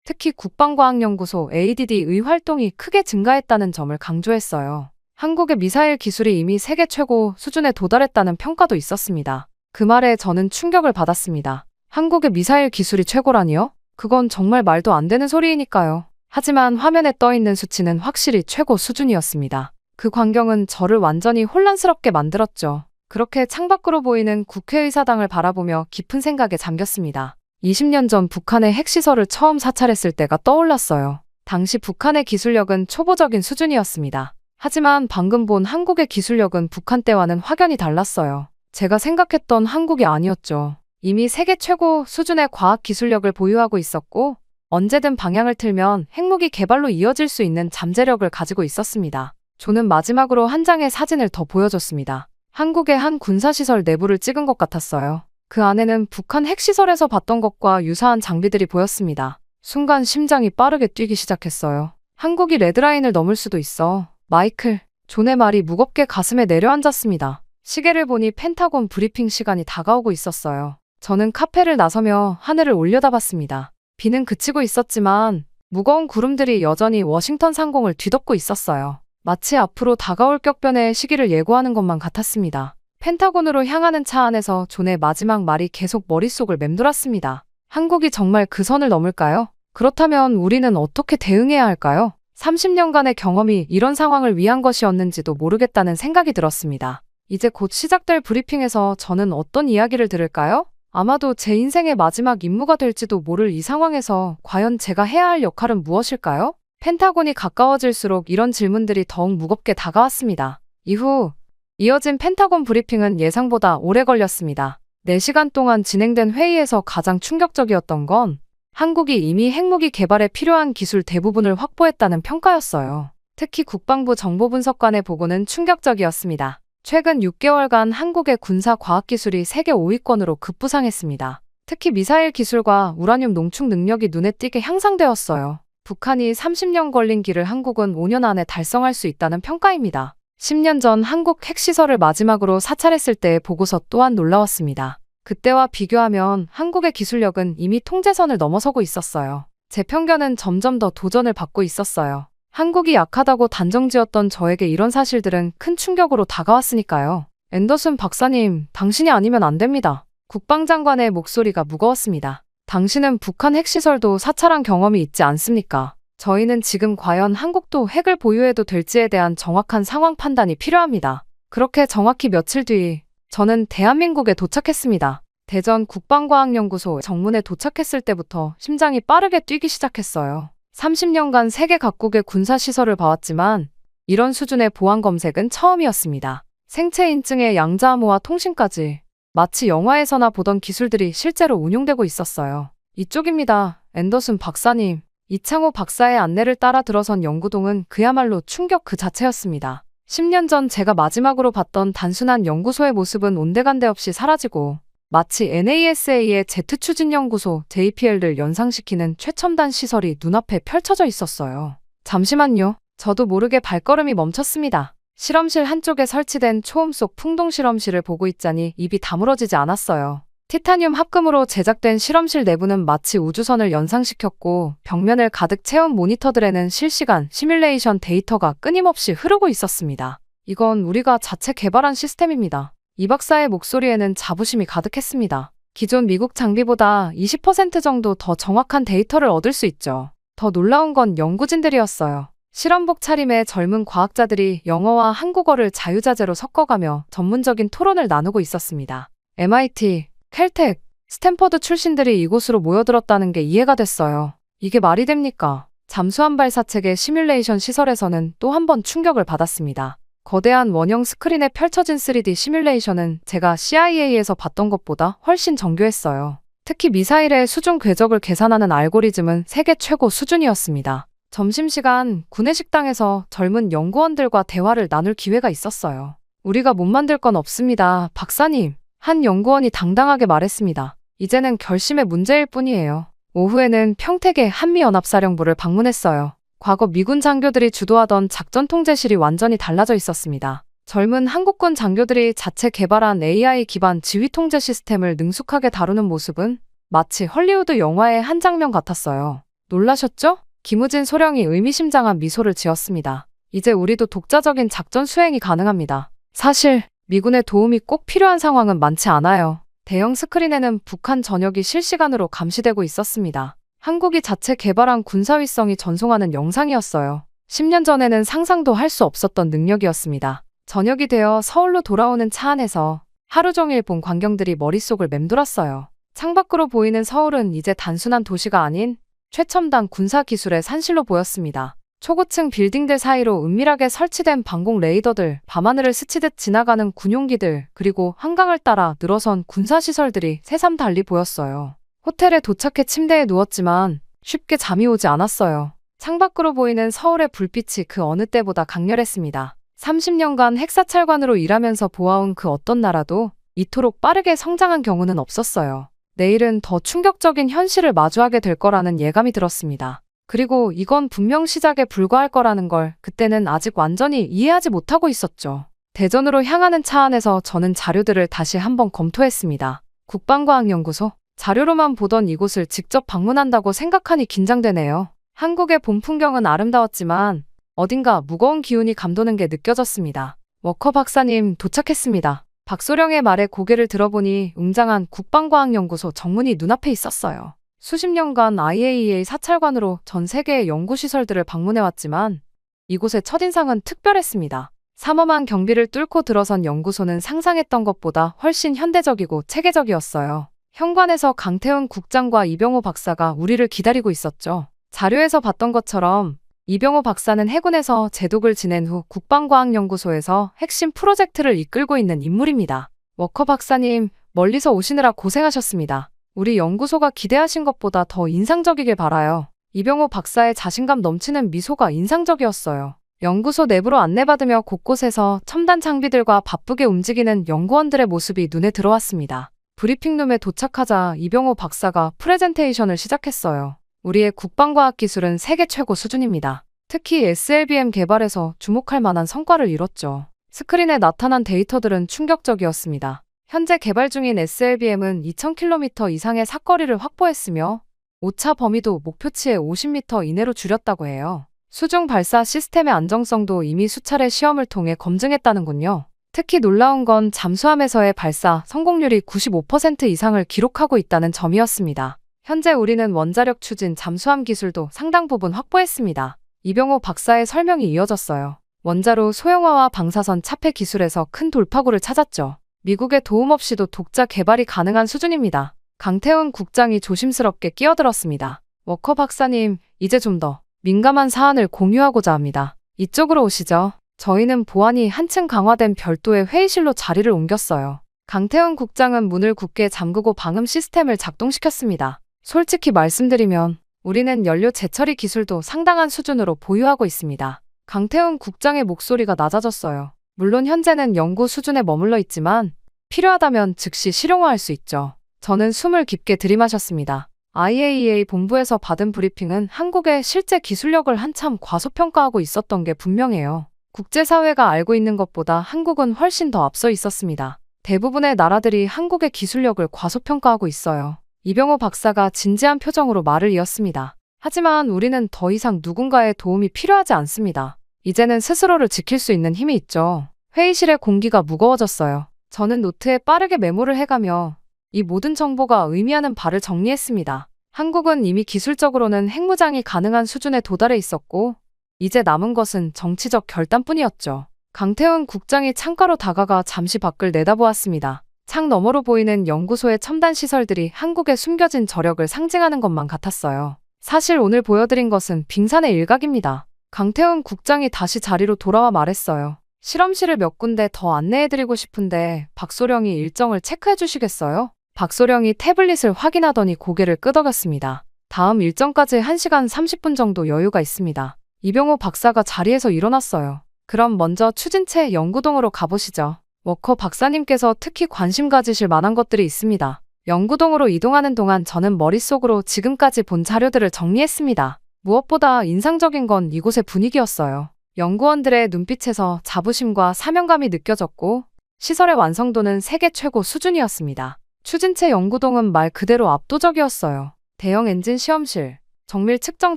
A: 특히 국방과학연구소 ADD의 활동이 크게 증가했다는 점을 강조했어요. 한국의 미사일 기술이 이미 세계 최고 수준에 도달했다는 평가도 있었습니다. 그 말에 저는 충격을 받았습니다. 한국의 미사일 기술이 최고라니요? 그건 정말 말도 안 되는 소리이니까요. 하지만 화면에 떠 있는 수치는 확실히 최고 수준이었습니다. 그 광경은 저를 완전히 혼란스럽게 만들었죠. 그렇게 창밖으로 보이는 국회의사당을 바라보며 깊은 생각에 잠겼습니다. 20년 전 북한의 핵시설을 처음 사찰했을 때가 떠올랐어요. 당시 북한의 기술력은 초보적인 수준이었습니다. 하지만 방금 본 한국의 기술력은 북한 때와는 확연히 달랐어요. 제가 생각했던 한국이 아니었죠. 이미 세계 최고 수준의 과학 기술력을 보유하고 있었고, 언제든 방향을 틀면 핵무기 개발로 이어질 수 있는 잠재력을 가지고 있었습니다. 존은 마지막으로 한 장의 사진을 더 보여줬습니다. 한국의 한 군사시설 내부를 찍은 것 같았어요. 그 안에는 북한 핵시설에서 봤던 것과 유사한 장비들이 보였습니다. 순간 심장이 빠르게 뛰기 시작했어요. 한국이 레드라인을 넘을 수도 있어. 마이클, 존의 말이 무겁게 가슴에 내려앉았습니다. 시계를 보니 펜타곤 브리핑 시간이 다가오고 있었어요. 저는 카페를 나서며 하늘을 올려다봤습니다. 비는 그치고 있었지만 무거운 구름들이 여전히 워싱턴 상공을 뒤덮고 있었어요. 마치 앞으로 다가올 격변의 시기를 예고하는 것만 같았습니다. 펜타곤으로 향하는 차 안에서 존의 마지막 말이 계속 머릿속을 맴돌았습니다. 한국이 정말 그 선을 넘을까요? 그렇다면 우리는 어떻게 대응해야 할까요? 30년간의 경험이 이런 상황을 위한 것이었는지도 모르겠다는 생각이 들었습니다. 이제 곧 시작될 브리핑에서 저는 어떤 이야기를 들을까요? 아마도 제 인생의 마지막 임무가 될지도 모를 이 상황에서 과연 제가 해야 할 역할은 무엇일까요? 펜타곤이 가까워질수록 이런 질문들이 더욱 무겁게 다가왔습니다. 이후 이어진 펜타곤 브리핑은 예상보다 오래 걸렸습니다. 4시간 동안 진행된 회의에서 가장 충격적이었던 건 한국이 이미 핵무기 개발에 필요한 기술 대부분을 확보했다는 평가였어요. 특히 국방부 정보분석관의 보고는 충격적이었습니다. 최근 6개월간 한국의 군사 과학기술이 세계 5위권으로 급부상했습니다. 특히 미사일 기술과 우라늄 농축 능력이 눈에 띄게 향상되었어요. 북한이 30년 걸린 길을 한국은 5년 안에 달성할 수 있다는 평가입니다. 10년 전 한국 핵시설을 마지막으로 사찰했을 때의 보고서 또한 놀라웠습니다. 그때와 비교하면 한국의 기술력은 이미 통제선을 넘어서고 있었어요. 제 편견은 점점 더 도전을 받고 있었어요. 한국이 약하다고 단정지었던 저에게 이런 사실들은 큰 충격으로 다가왔으니까요. 앤더슨 박사님, 당신이 아니면 안 됩니다. 국방장관의 목소리가 무거웠습니다. 당신은 북한 핵시설도 사찰한 경험이 있지 않습니까? 저희는 지금 과연 한국도 핵을 보유해도 될지에 대한 정확한 상황 판단이 필요합니다. 그렇게 정확히 며칠 뒤 저는 대한민국에 도착했습니다. 대전 국방과학연구소 정문에 도착했을 때부터 심장이 빠르게 뛰기 시작했어요. 30년간 세계 각국의 군사시설을 봐왔지만 이런 수준의 보안 검색은 처음이었습니다. 생체 인증의 양자암호화 통신까지 마치 영화에서나 보던 기술들이 실제로 운용되고 있었어요. 이쪽입니다. 앤더슨 박사님. 이창호 박사의 안내를 따라 들어선 연구동은 그야말로 충격 그 자체였습니다. 10년 전 제가 마지막으로 봤던 단순한 연구소의 모습은 온데간데 없이 사라지고 마치 NASA의 제트추진연구소 JPL을 연상시키는 최첨단 시설이 눈앞에 펼쳐져 있었어요. 잠시만요. 저도 모르게 발걸음이 멈췄습니다. 실험실 한쪽에 설치된 초음 속 풍동 실험실을 보고 있자니 입이 다물어지지 않았어요. 티타늄 합금으로 제작된 실험실 내부는 마치 우주선을 연상시켰고 벽면을 가득 채운 모니터들에는 실시간 시뮬레이션 데이터가 끊임없이 흐르고 있었습니다. 이건 우리가 자체 개발한 시스템입니다. 이 박사의 목소리에는 자부심이 가득했습니다. 기존 미국 장비보다 20% 정도 더 정확한 데이터를 얻을 수 있죠. 더 놀라운 건 연구진들이었어요. 실험복 차림의 젊은 과학자들이 영어와 한국어를 자유자재로 섞어가며 전문적인 토론을 나누고 있었습니다. MIT, 캘텍, 스탠퍼드 출신들이 이곳으로 모여들었다는 게 이해가 됐어요. 이게 말이 됩니까? 잠수함 발사체계 시뮬레이션 시설에서는 또 한 번 충격을 받았습니다. 거대한 원형 스크린에 펼쳐진 3D 시뮬레이션은 제가 CIA에서 봤던 것보다 훨씬 정교했어요. 특히 미사일의 수중 궤적을 계산하는 알고리즘은 세계 최고 수준이었습니다. 점심시간 구내식당에서 젊은 연구원들과 대화를 나눌 기회가 있었어요. 우리가 못 만들 건 없습니다, 박사님. 한 연구원이 당당하게 말했습니다. 이제는 결심의 문제일 뿐이에요. 오후에는 평택의 한미연합사령부를 방문했어요. 과거 미군 장교들이 주도하던 작전 통제실이 완전히 달라져 있었습니다. 젊은 한국군 장교들이 자체 개발한 AI 기반 지휘 통제 시스템을 능숙하게 다루는 모습은 마치 헐리우드 영화의 한 장면 같았어요. 놀라셨죠? 김우진 소령이 의미심장한 미소를 지었습니다. 이제 우리도 독자적인 작전 수행이 가능합니다. 사실 미군의 도움이 꼭 필요한 상황은 많지 않아요. 대형 스크린에는 북한 전역이 실시간으로 감시되고 있었습니다. 한국이 자체 개발한 군사위성이 전송하는 영상이었어요. 10년 전에는 상상도 할 수 없었던 능력이었습니다. 저녁이 되어 서울로 돌아오는 차 안에서 하루 종일 본 광경들이 머릿속을 맴돌았어요. 창밖으로 보이는 서울은 이제 단순한 도시가 아닌 최첨단 군사기술의 산실로 보였습니다. 초고층 빌딩들 사이로 은밀하게 설치된 방공 레이더들, 밤하늘을 스치듯 지나가는 군용기들, 그리고 한강을 따라 늘어선 군사시설들이 새삼 달리 보였어요. 호텔에 도착해 침대에 누웠지만 쉽게 잠이 오지 않았어요. 창밖으로 보이는 서울의 불빛이 그 어느 때보다 강렬했습니다. 30년간 핵사찰관으로 일하면서 보아온 그 어떤 나라도 이토록 빠르게 성장한 경우는 없었어요. 내일은 더 충격적인 현실을 마주하게 될 거라는 예감이 들었습니다. 그리고 이건 분명 시작에 불과할 거라는 걸 그때는 아직 완전히 이해하지 못하고 있었죠. 대전으로 향하는 차 안에서 저는 자료들을 다시 한번 검토했습니다. 국방과학연구소? 자료로만 보던 이곳을 직접 방문한다고 생각하니 긴장되네요. 한국의 봄 풍경은 아름다웠지만 어딘가 무거운 기운이 감도는 게 느껴졌습니다. 워커 박사님 도착했습니다. 박소령의 말에 고개를 들어보니 웅장한 국방과학연구소 정문이 눈앞에 있었어요. 수십 년간 IAEA 사찰관으로 전 세계의 연구시설들을 방문해왔지만 이곳의 첫인상은 특별했습니다. 삼엄한 경비를 뚫고 들어선 연구소는 상상했던 것보다 훨씬 현대적이고 체계적이었어요. 현관에서 강태훈 국장과 이병호 박사가 우리를 기다리고 있었죠. 자료에서 봤던 것처럼 이병호 박사는 해군에서 제독을 지낸 후 국방과학연구소에서 핵심 프로젝트를 이끌고 있는 인물입니다. 워커 박사님, 멀리서 오시느라 고생하셨습니다. 우리 연구소가 기대하신 것보다 더 인상적이길 바라요. 이병호 박사의 자신감 넘치는 미소가 인상적이었어요. 연구소 내부로 안내받으며 곳곳에서 첨단 장비들과 바쁘게 움직이는 연구원들의 모습이 눈에 들어왔습니다. 브리핑룸에 도착하자 이병호 박사가 프레젠테이션을 시작했어요. 우리의 국방과학 기술은 세계 최고 수준입니다. 특히 SLBM 개발에서 주목할 만한 성과를 이뤘죠. 스크린에 나타난 데이터들은 충격적이었습니다. 현재 개발 중인 SLBM은 2000km 이상의 사거리를 확보했으며 오차 범위도 목표치의 50m 이내로 줄였다고 해요. 수중 발사 시스템의 안정성도 이미 수차례 시험을 통해 검증했다는군요. 특히 놀라운 건 잠수함에서의 발사 성공률이 95% 이상을 기록하고 있다는 점이었습니다. 현재 우리는 원자력 추진 잠수함 기술도 상당 부분 확보했습니다. 이병호 박사의 설명이 이어졌어요. 원자로 소형화와 방사선 차폐 기술에서 큰 돌파구를 찾았죠. 미국의 도움 없이도 독자 개발이 가능한 수준입니다. 강태훈 국장이 조심스럽게 끼어들었습니다. 워커 박사님, 이제 좀 더 민감한 사안을 공유하고자 합니다. 이쪽으로 오시죠. 저희는 보안이 한층 강화된 별도의 회의실로 자리를 옮겼어요. 강태훈 국장은 문을 굳게 잠그고 방음 시스템을 작동시켰습니다. 솔직히 말씀드리면 우리는 연료 재처리 기술도 상당한 수준으로 보유하고 있습니다. 강태훈 국장의 목소리가 낮아졌어요. 물론 현재는 연구 수준에 머물러 있지만 필요하다면 즉시 실용화할 수 있죠. 저는 숨을 깊게 들이마셨습니다. IAEA 본부에서 받은 브리핑은 한국의 실제 기술력을 한참 과소평가하고 있었던 게 분명해요. 국제사회가 알고 있는 것보다 한국은 훨씬 더 앞서 있었습니다. 대부분의 나라들이 한국의 기술력을 과소평가하고 있어요. 이병호 박사가 진지한 표정으로 말을 이었습니다. 하지만 우리는 더 이상 누군가의 도움이 필요하지 않습니다. 이제는 스스로를 지킬 수 있는 힘이 있죠. 회의실의 공기가 무거워졌어요. 저는 노트에 빠르게 메모를 해가며 이 모든 정보가 의미하는 바를 정리했습니다. 한국은 이미 기술적으로는 핵무장이 가능한 수준에 도달해 있었고 이제 남은 것은 정치적 결단뿐이었죠. 강태훈 국장이 창가로 다가가 잠시 밖을 내다보았습니다. 창 너머로 보이는 연구소의 첨단 시설들이 한국의 숨겨진 저력을 상징하는 것만 같았어요. 사실 오늘 보여드린 것은 빙산의 일각입니다. 강태훈 국장이 다시 자리로 돌아와 말했어요. 실험실을 몇 군데 더 안내해드리고 싶은데 박소령이 일정을 체크해 주시겠어요? 박소령이 태블릿을 확인하더니 고개를 끄덕였습니다. 다음 일정까지 1시간 30분 정도 여유가 있습니다. 이병호 박사가 자리에서 일어났어요. 그럼 먼저 추진체 연구동으로 가보시죠. 워커 박사님께서 특히 관심 가지실 만한 것들이 있습니다. 연구동으로 이동하는 동안 저는 머릿속으로 지금까지 본 자료들을 정리했습니다. 무엇보다 인상적인 건 이곳의 분위기였어요. 연구원들의 눈빛에서 자부심과 사명감이 느껴졌고 시설의 완성도는 세계 최고 수준이었습니다. 추진체 연구동은 말 그대로 압도적이었어요. 대형 엔진 시험실, 정밀 측정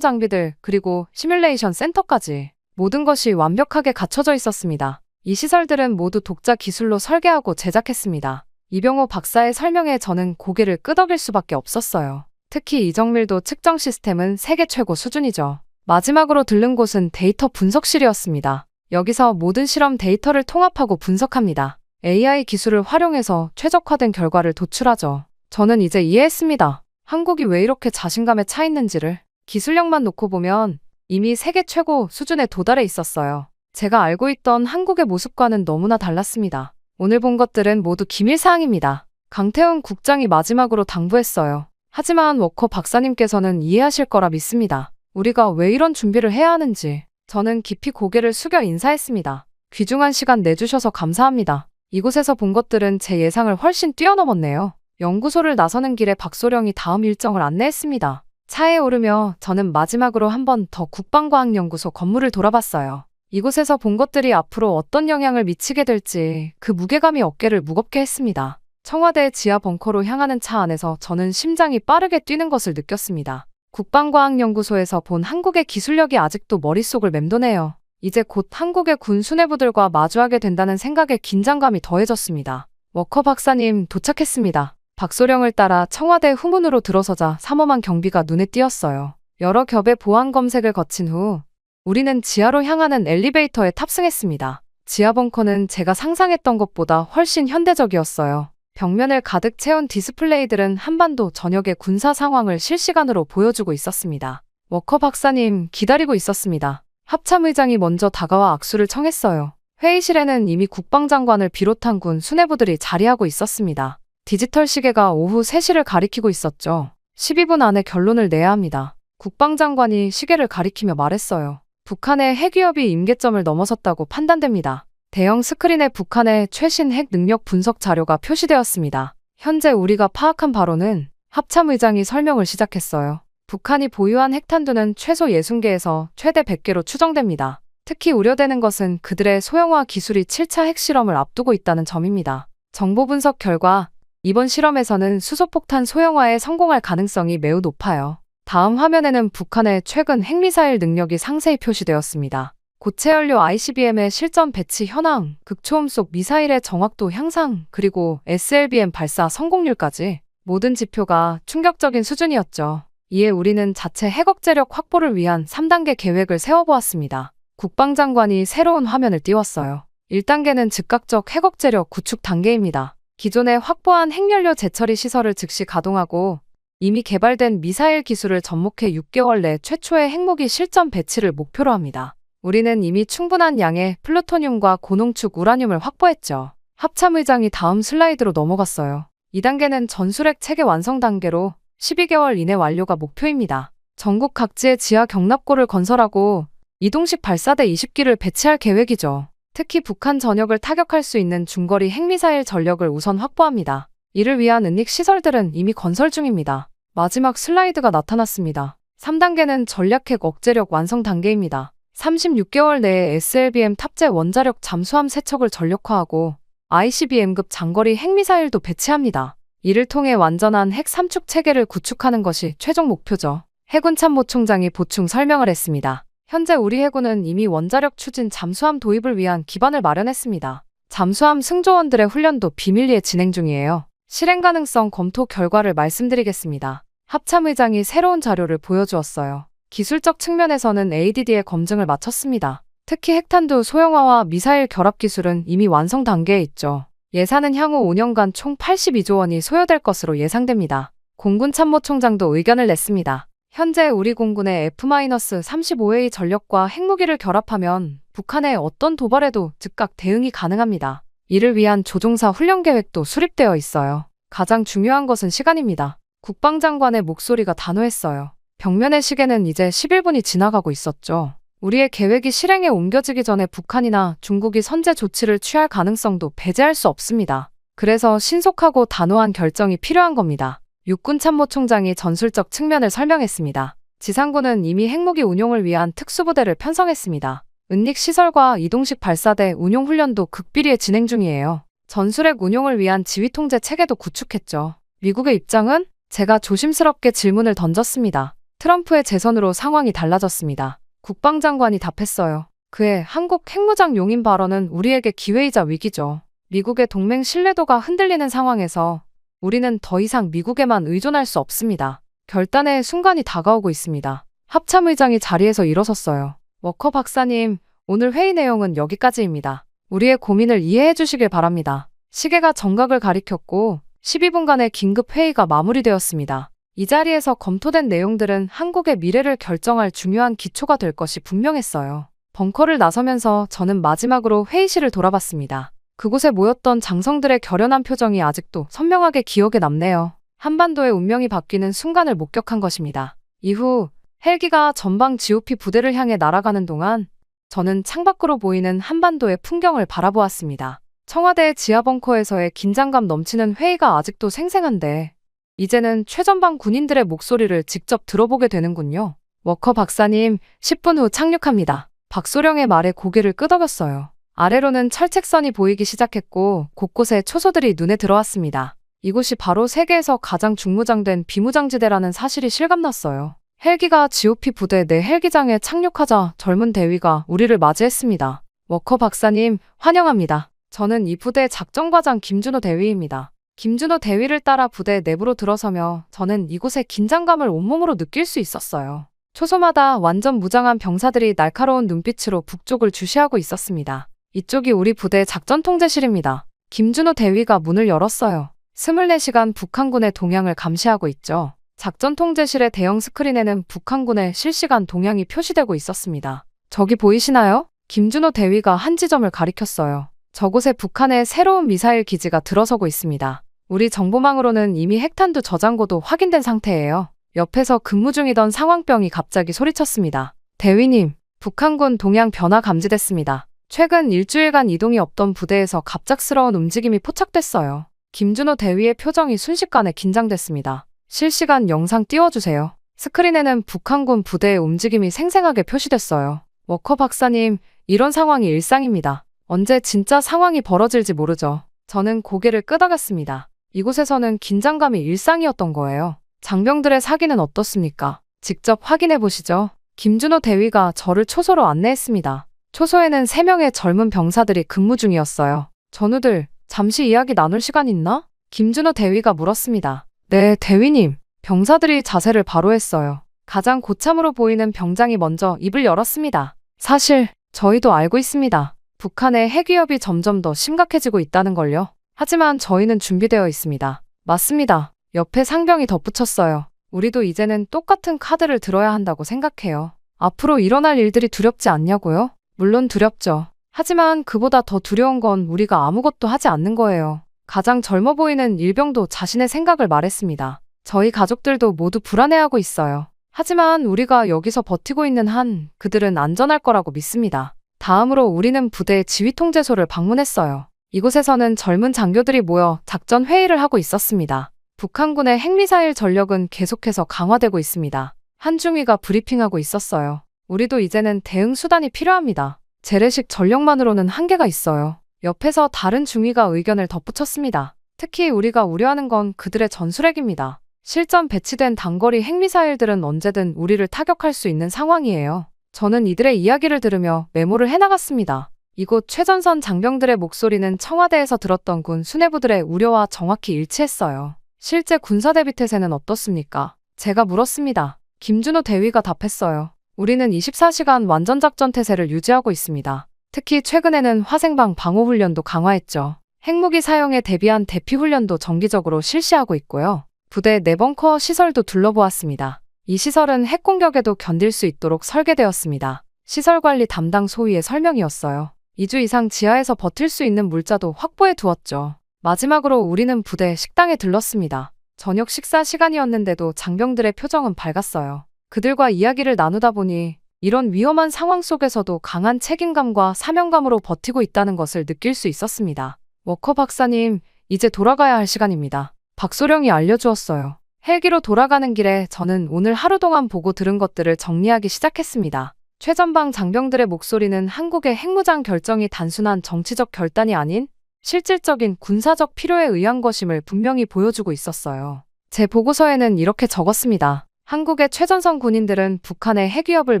A: 장비들, 그리고 시뮬레이션 센터까지 모든 것이 완벽하게 갖춰져 있었습니다. 이 시설들은 모두 독자 기술로 설계하고 제작했습니다. 이병호 박사의 설명에 저는 고개를 끄덕일 수밖에 없었어요. 특히 이정밀도 측정 시스템은 세계 최고 수준이죠. 마지막으로 들른 곳은 데이터 분석실이었습니다. 여기서 모든 실험 데이터를 통합하고 분석합니다. AI 기술을 활용해서 최적화된 결과를 도출하죠. 저는 이제 이해했습니다. 한국이 왜 이렇게 자신감에 차 있는지를. 기술력만 놓고 보면 이미 세계 최고 수준에 도달해 있었어요. 제가 알고 있던 한국의 모습과는 너무나 달랐습니다. 오늘 본 것들은 모두 기밀사항입니다. 강태훈 국장이 마지막으로 당부했어요. 하지만 워커 박사님께서는 이해하실 거라 믿습니다. 우리가 왜 이런 준비를 해야 하는지. 저는 깊이 고개를 숙여 인사했습니다. 귀중한 시간 내주셔서 감사합니다. 이곳에서 본 것들은 제 예상을 훨씬 뛰어넘었네요. 연구소를 나서는 길에 박소령이 다음 일정을 안내했습니다. 차에 오르며 저는 마지막으로 한 번 더 국방과학연구소 건물을 돌아봤어요. 이곳에서 본 것들이 앞으로 어떤 영향을 미치게 될지 그 무게감이 어깨를 무겁게 했습니다. 청와대 지하 벙커로 향하는 차 안에서 저는 심장이 빠르게 뛰는 것을 느꼈습니다. 국방과학연구소에서 본 한국의 기술력이 아직도 머릿속을 맴도네요. 이제 곧 한국의 군 수뇌부들과 마주하게 된다는 생각에 긴장감이 더해졌습니다. 워커 박사님 도착했습니다. 박소령을 따라 청와대 후문으로 들어서자 삼엄한 경비가 눈에 띄었어요. 여러 겹의 보안 검색을 거친 후 우리는 지하로 향하는 엘리베이터에 탑승했습니다. 지하 벙커는 제가 상상했던 것보다 훨씬 현대적이었어요. 벽면을 가득 채운 디스플레이들은 한반도 전역의 군사 상황을 실시간으로 보여주고 있었습니다. 워커 박사님 기다리고 있었습니다. 합참의장이 먼저 다가와 악수를 청했어요. 회의실에는 이미 국방장관을 비롯한 군 수뇌부들이 자리하고 있었습니다. 디지털 시계가 오후 3시를 가리키고 있었죠. 12분 안에 결론을 내야 합니다. 국방장관이 시계를 가리키며 말했어요. 북한의 핵위협이 임계점을 넘어섰다고 판단됩니다. 대형 스크린에 북한의 최신 핵 능력 분석 자료가 표시되었습니다. 현재 우리가 파악한 바로는 합참의장이 설명을 시작했어요. 북한이 보유한 핵탄두는 최소 60개에서 최대 100개로 추정됩니다. 특히 우려되는 것은 그들의 소형화 기술이 7차 핵실험을 앞두고 있다는 점입니다. 정보 분석 결과 이번 실험에서는 수소폭탄 소형화에 성공할 가능성이 매우 높아요. 다음 화면에는 북한의 최근 핵미사일 능력이 상세히 표시되었습니다. 고체연료 ICBM의 실전 배치 현황, 극초음 속 미사일의 정확도 향상, 그리고 SLBM 발사 성공률까지 모든 지표가 충격적인 수준이었죠. 이에 우리는 자체 핵억제력 확보를 위한 3단계 계획을 세워보았습니다. 국방장관이 새로운 화면을 띄웠어요. 1단계는 즉각적 핵억제력 구축 단계입니다. 기존에 확보한 핵연료 재처리 시설을 즉시 가동하고 이미 개발된 미사일 기술을 접목해 6개월 내 최초의 핵무기 실전 배치를 목표로 합니다. 우리는 이미 충분한 양의 플루토늄과 고농축 우라늄을 확보했죠. 합참의장이 다음 슬라이드로 넘어갔어요. 2단계는 전술핵 체계 완성 단계로 12개월 이내 완료가 목표입니다. 전국 각지에 지하 경납고를 건설하고 이동식 발사대 20기를 배치할 계획이죠. 특히 북한 전역을 타격할 수 있는 중거리 핵미사일 전력을 우선 확보합니다. 이를 위한 은닉 시설들은 이미 건설 중입니다. 마지막 슬라이드가 나타났습니다. 3단계는 전략핵 억제력 완성 단계입니다. 36개월 내에 SLBM 탑재 원자력 잠수함 세척을 전력화하고 ICBM급 장거리 핵미사일도 배치합니다. 이를 통해 완전한 핵 삼축 체계를 구축하는 것이 최종 목표죠. 해군 참모총장이 보충 설명을 했습니다. 현재 우리 해군은 이미 원자력 추진 잠수함 도입을 위한 기반을 마련했습니다. 잠수함 승조원들의 훈련도 비밀리에 진행 중이에요. 실행 가능성 검토 결과를 말씀드리겠습니다. 합참의장이 새로운 자료를 보여주었어요. 기술적 측면에서는 ADD의 검증을 마쳤습니다. 특히 핵탄두 소형화와 미사일 결합 기술은 이미 완성 단계에 있죠. 예산은 향후 5년간 총 82조 원이 소요될 것으로 예상됩니다. 공군 참모총장도 의견을 냈습니다. 현재 우리 공군의 F-35A 전력과 핵무기를 결합하면 북한의 어떤 도발에도 즉각 대응이 가능합니다. 이를 위한 조종사 훈련 계획도 수립되어 있어요. 가장 중요한 것은 시간입니다. 국방장관의 목소리가 단호했어요. 벽면의 시계는 이제 11분이 지나가고 있었죠. 우리의 계획이 실행에 옮겨지기 전에 북한이나 중국이 선제 조치를 취할 가능성도 배제할 수 없습니다. 그래서 신속하고 단호한 결정이 필요한 겁니다. 육군참모총장이 전술적 측면을 설명했습니다. 지상군은 이미 핵무기 운용을 위한 특수부대를 편성했습니다. 은닉 시설과 이동식 발사대 운용 훈련도 극비리에 진행 중이에요. 전술핵 운용을 위한 지휘통제 체계도 구축했죠. 미국의 입장은? 제가 조심스럽게 질문을 던졌습니다. 트럼프의 재선으로 상황이 달라졌습니다. 국방장관이 답했어요. 그의 한국 핵무장 용인 발언은 우리에게 기회이자 위기죠. 미국의 동맹 신뢰도가 흔들리는 상황에서 우리는 더 이상 미국에만 의존할 수 없습니다. 결단의 순간이 다가오고 있습니다. 합참의장이 자리에서 일어섰어요. 워커 박사님, 오늘 회의 내용은 여기까지입니다. 우리의 고민을 이해해 주시길 바랍니다. 시계가 정각을 가리켰고 12분간의 긴급 회의가 마무리되었습니다. 이 자리에서 검토된 내용들은 한국의 미래를 결정할 중요한 기초가 될 것이 분명했어요. 벙커를 나서면서 저는 마지막으로 회의실을 돌아봤습니다. 그곳에 모였던 장성들의 결연한 표정이 아직도 선명하게 기억에 남네요. 한반도의 운명이 바뀌는 순간을 목격한 것입니다. 이후 헬기가 전방 GOP 부대를 향해 날아가는 동안 저는 창밖으로 보이는 한반도의 풍경을 바라보았습니다. 청와대 지하 벙커에서의 긴장감 넘치는 회의가 아직도 생생한데 이제는 최전방 군인들의 목소리를 직접 들어보게 되는군요. 워커 박사님, 10분 후 착륙합니다. 박소령의 말에 고개를 끄덕였어요. 아래로는 철책선이 보이기 시작했고 곳곳에 초소들이 눈에 들어왔습니다. 이곳이 바로 세계에서 가장 중무장된 비무장지대라는 사실이 실감났어요. 헬기가 GOP 부대 내 헬기장에 착륙하자 젊은 대위가 우리를 맞이했습니다. 워커 박사님, 환영합니다. 저는 이 부대 작전과장 김준호 대위입니다. 김준호 대위를 따라 부대 내부로 들어서며 저는 이곳의 긴장감을 온몸으로 느낄 수 있었어요. 초소마다 완전 무장한 병사들이 날카로운 눈빛으로 북쪽을 주시하고 있었습니다. 이쪽이 우리 부대 작전통제실입니다. 김준호 대위가 문을 열었어요. 24시간 북한군의 동향을 감시하고 있죠. 작전통제실의 대형 스크린에는 북한군의 실시간 동향이 표시되고 있었습니다. 저기 보이시나요? 김준호 대위가 한 지점을 가리켰어요. 저곳에 북한의 새로운 미사일 기지가 들어서고 있습니다. 우리 정보망으로는 이미 핵탄두 저장고도 확인된 상태예요. 옆에서 근무 중이던 상황병이 갑자기 소리쳤습니다. 대위님, 북한군 동향 변화 감지됐습니다. 최근 일주일간 이동이 없던 부대에서 갑작스러운 움직임이 포착됐어요. 김준호 대위의 표정이 순식간에 긴장됐습니다. 실시간 영상 띄워주세요. 스크린에는 북한군 부대의 움직임이 생생하게 표시됐어요. 워커 박사님, 이런 상황이 일상입니다. 언제 진짜 상황이 벌어질지 모르죠. 저는 고개를 끄덕였습니다. 이곳에서는 긴장감이 일상이었던 거예요. 장병들의 사기는 어떻습니까? 직접 확인해 보시죠. 김준호 대위가 저를 초소로 안내했습니다. 초소에는 3명의 젊은 병사들이 근무 중이었어요. 전우들, 잠시 이야기 나눌 시간 있나? 김준호 대위가 물었습니다. 네, 대위님. 병사들이 자세를 바로 했어요. 가장 고참으로 보이는 병장이 먼저 입을 열었습니다. 사실 저희도 알고 있습니다. 북한의 핵위협이 점점 더 심각해지고 있다는 걸요. 하지만 저희는 준비되어 있습니다. 맞습니다. 옆에 상병이 덧붙였어요. 우리도 이제는 똑같은 카드를 들어야 한다고 생각해요. 앞으로 일어날 일들이 두렵지 않냐고요? 물론 두렵죠. 하지만 그보다 더 두려운 건 우리가 아무것도 하지 않는 거예요. 가장 젊어 보이는 일병도 자신의 생각을 말했습니다. 저희 가족들도 모두 불안해하고 있어요. 하지만 우리가 여기서 버티고 있는 한 그들은 안전할 거라고 믿습니다. 다음으로 우리는 부대의 지휘통제소를 방문했어요. 이곳에서는 젊은 장교들이 모여 작전 회의를 하고 있었습니다. 북한군의 핵미사일 전력은 계속해서 강화되고 있습니다. 한 중위가 브리핑하고 있었어요. 우리도 이제는 대응 수단이 필요합니다. 재래식 전력만으로는 한계가 있어요. 옆에서 다른 중위가 의견을 덧붙였습니다. 특히 우리가 우려하는 건 그들의 전술핵입니다. 실전 배치된 단거리 핵미사일들은 언제든 우리를 타격할 수 있는 상황이에요. 저는 이들의 이야기를 들으며 메모를 해나갔습니다. 이곳 최전선 장병들의 목소리는 청와대에서 들었던 군 수뇌부들의 우려와 정확히 일치했어요. 실제 군사대비태세는 어떻습니까? 제가 물었습니다. 김준호 대위가 답했어요. 우리는 24시간 완전작전 태세를 유지하고 있습니다. 특히 최근에는 화생방 방호훈련도 강화했죠. 핵무기 사용에 대비한 대피훈련도 정기적으로 실시하고 있고요. 부대 내벙커 시설도 둘러보았습니다. 이 시설은 핵공격에도 견딜 수 있도록 설계되었습니다. 시설관리 담당 소위의 설명이었어요. 2주 이상 지하에서 버틸 수 있는 물자도 확보해 두었죠. 마지막으로 우리는 부대 식당에 들렀습니다. 저녁 식사 시간이었는데도 장병들의 표정은 밝았어요. 그들과 이야기를 나누다 보니 이런 위험한 상황 속에서도 강한 책임감과 사명감으로 버티고 있다는 것을 느낄 수 있었습니다. 워커 박사님, 이제 돌아가야 할 시간입니다. 박소령이 알려주었어요. 헬기로 돌아가는 길에 저는 오늘 하루 동안 보고 들은 것들을 정리하기 시작했습니다. 최전방 장병들의 목소리는 한국의 핵무장 결정이 단순한 정치적 결단이 아닌 실질적인 군사적 필요에 의한 것임을 분명히 보여주고 있었어요. 제 보고서에는 이렇게 적었습니다. 한국의 최전선 군인들은 북한의 핵위협을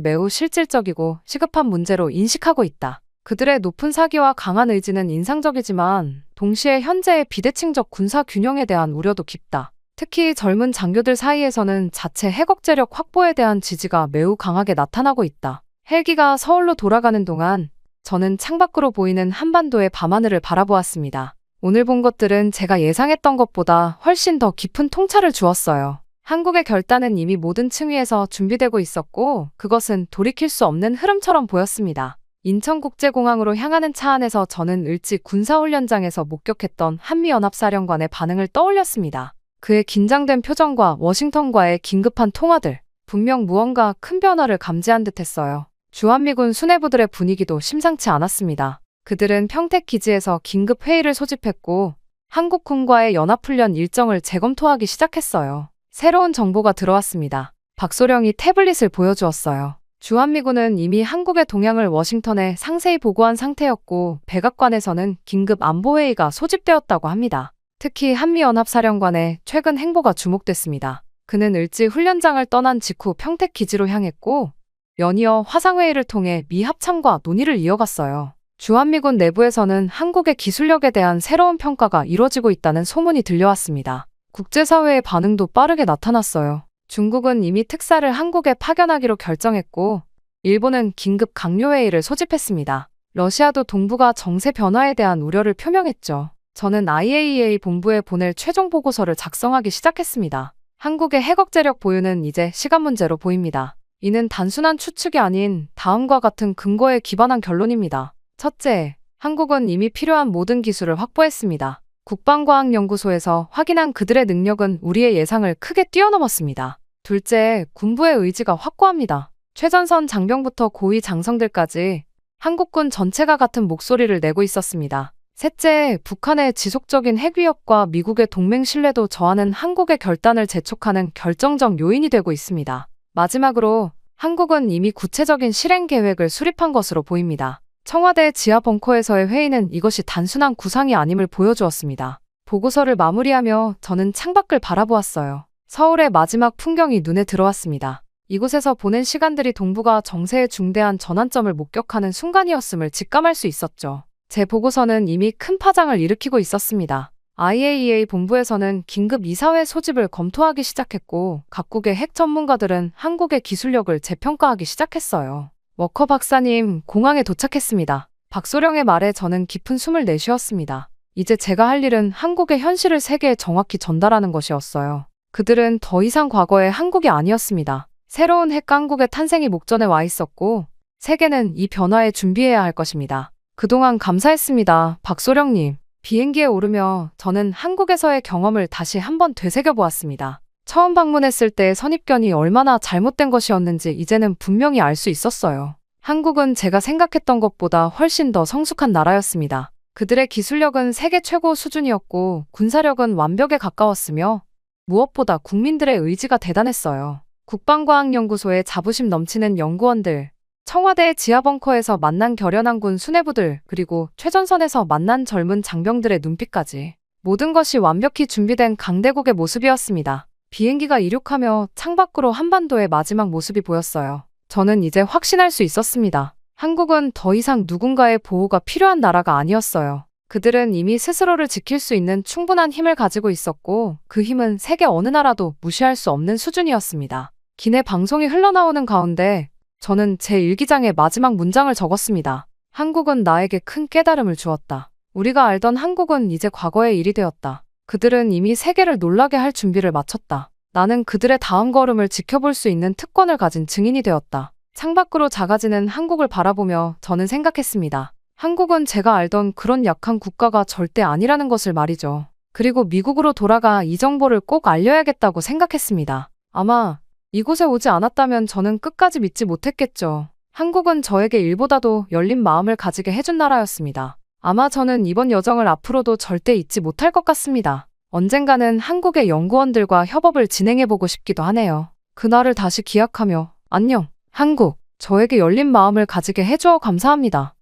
A: 매우 실질적이고 시급한 문제로 인식하고 있다. 그들의 높은 사기와 강한 의지는 인상적이지만 동시에 현재의 비대칭적 군사 균형에 대한 우려도 깊다. 특히 젊은 장교들 사이에서는 자체 핵억제력 확보에 대한 지지가 매우 강하게 나타나고 있다. 헬기가 서울로 돌아가는 동안 저는 창밖으로 보이는 한반도의 밤하늘을 바라보았습니다. 오늘 본 것들은 제가 예상했던 것보다 훨씬 더 깊은 통찰을 주었어요. 한국의 결단은 이미 모든 층위에서 준비되고 있었고 그것은 돌이킬 수 없는 흐름처럼 보였습니다. 인천국제공항으로 향하는 차 안에서 저는 을지 군사훈련장에서 목격했던 한미연합사령관의 반응을 떠올렸습니다. 그의 긴장된 표정과 워싱턴과의 긴급한 통화들, 분명 무언가 큰 변화를 감지한 듯했어요. 주한미군 수뇌부들의 분위기도 심상치 않았습니다. 그들은 평택기지에서 긴급 회의를 소집했고 한국군과의 연합훈련 일정을 재검토하기 시작했어요. 새로운 정보가 들어왔습니다. 박소령이 태블릿을 보여주었어요. 주한미군은 이미 한국의 동향을 워싱턴에 상세히 보고한 상태였고 백악관에서는 긴급 안보회의가 소집되었다고 합니다. 특히 한미연합사령관의 최근 행보가 주목됐습니다. 그는 을지 훈련장을 떠난 직후 평택기지로 향했고 연이어 화상회의를 통해 미 합참과 논의를 이어갔어요. 주한미군 내부에서는 한국의 기술력에 대한 새로운 평가가 이뤄지고 있다는 소문이 들려왔습니다. 국제사회의 반응도 빠르게 나타났어요. 중국은 이미 특사를 한국에 파견하기로 결정했고 일본은 긴급 강요회의를 소집했습니다. 러시아도 동북아 정세 변화에 대한 우려를 표명했죠. 저는 IAEA 본부에 보낼 최종 보고서를 작성하기 시작했습니다. 한국의 핵억제력 보유는 이제 시간 문제로 보입니다. 이는 단순한 추측이 아닌 다음과 같은 근거에 기반한 결론입니다. 첫째, 한국은 이미 필요한 모든 기술을 확보했습니다. 국방과학연구소에서 확인한 그들의 능력은 우리의 예상을 크게 뛰어넘었습니다. 둘째, 군부의 의지가 확고합니다. 최전선 장병부터 고위 장성들까지 한국군 전체가 같은 목소리를 내고 있었습니다. 셋째, 북한의 지속적인 핵위협과 미국의 동맹 신뢰도 저하는 한국의 결단을 재촉하는 결정적 요인이 되고 있습니다. 마지막으로 한국은 이미 구체적인 실행 계획을 수립한 것으로 보입니다. 청와대 지하 벙커에서의 회의는 이것이 단순한 구상이 아님을 보여주었습니다. 보고서를 마무리하며 저는 창밖을 바라보았어요. 서울의 마지막 풍경이 눈에 들어왔습니다. 이곳에서 보낸 시간들이 동북아 정세의 중대한 전환점을 목격하는 순간이었음을 직감할 수 있었죠. 제 보고서는 이미 큰 파장을 일으키고 있었습니다. IAEA 본부에서는 긴급 이사회 소집을 검토하기 시작했고 각국의 핵 전문가들은 한국의 기술력을 재평가하기 시작했어요. 워커 박사님, 공항에 도착했습니다. 박소령의 말에 저는 깊은 숨을 내쉬었습니다. 이제 제가 할 일은 한국의 현실을 세계에 정확히 전달하는 것이었어요. 그들은 더 이상 과거의 한국이 아니었습니다. 새로운 핵 강국의 탄생이 목전에 와 있었고 세계는 이 변화에 준비해야 할 것입니다. 그동안 감사했습니다, 박소령님. 비행기에 오르며 저는 한국에서의 경험을 다시 한번 되새겨보았습니다. 처음 방문했을 때의 선입견이 얼마나 잘못된 것이었는지 이제는 분명히 알 수 있었어요. 한국은 제가 생각했던 것보다 훨씬 더 성숙한 나라였습니다. 그들의 기술력은 세계 최고 수준이었고 군사력은 완벽에 가까웠으며 무엇보다 국민들의 의지가 대단했어요. 국방과학연구소의 자부심 넘치는 연구원들, 청와대의 지하벙커에서 만난 결연한 군 수뇌부들, 그리고 최전선에서 만난 젊은 장병들의 눈빛까지 모든 것이 완벽히 준비된 강대국의 모습이었습니다. 비행기가 이륙하며 창밖으로 한반도의 마지막 모습이 보였어요. 저는 이제 확신할 수 있었습니다. 한국은 더 이상 누군가의 보호가 필요한 나라가 아니었어요. 그들은 이미 스스로를 지킬 수 있는 충분한 힘을 가지고 있었고 그 힘은 세계 어느 나라도 무시할 수 없는 수준이었습니다. 기내 방송이 흘러나오는 가운데 저는 제 일기장에 마지막 문장을 적었습니다. 한국은 나에게 큰 깨달음을 주었다. 우리가 알던 한국은 이제 과거의 일이 되었다. 그들은 이미 세계를 놀라게 할 준비를 마쳤다. 나는 그들의 다음 걸음을 지켜볼 수 있는 특권을 가진 증인이 되었다. 창밖으로 작아지는 한국을 바라보며 저는 생각했습니다. 한국은 제가 알던 그런 약한 국가가 절대 아니라는 것을 말이죠. 그리고 미국으로 돌아가 이 정보를 꼭 알려야겠다고 생각했습니다. 아마 이곳에 오지 않았다면 저는 끝까지 믿지 못했겠죠. 한국은 저에게 일보다도 열린 마음을 가지게 해준 나라였습니다. 아마 저는 이번 여정을 앞으로도 절대 잊지 못할 것 같습니다. 언젠가는 한국의 연구원들과 협업을 진행해보고 싶기도 하네요. 그날을 다시 기약하며 안녕, 한국. 저에게 열린 마음을 가지게 해주어 감사합니다.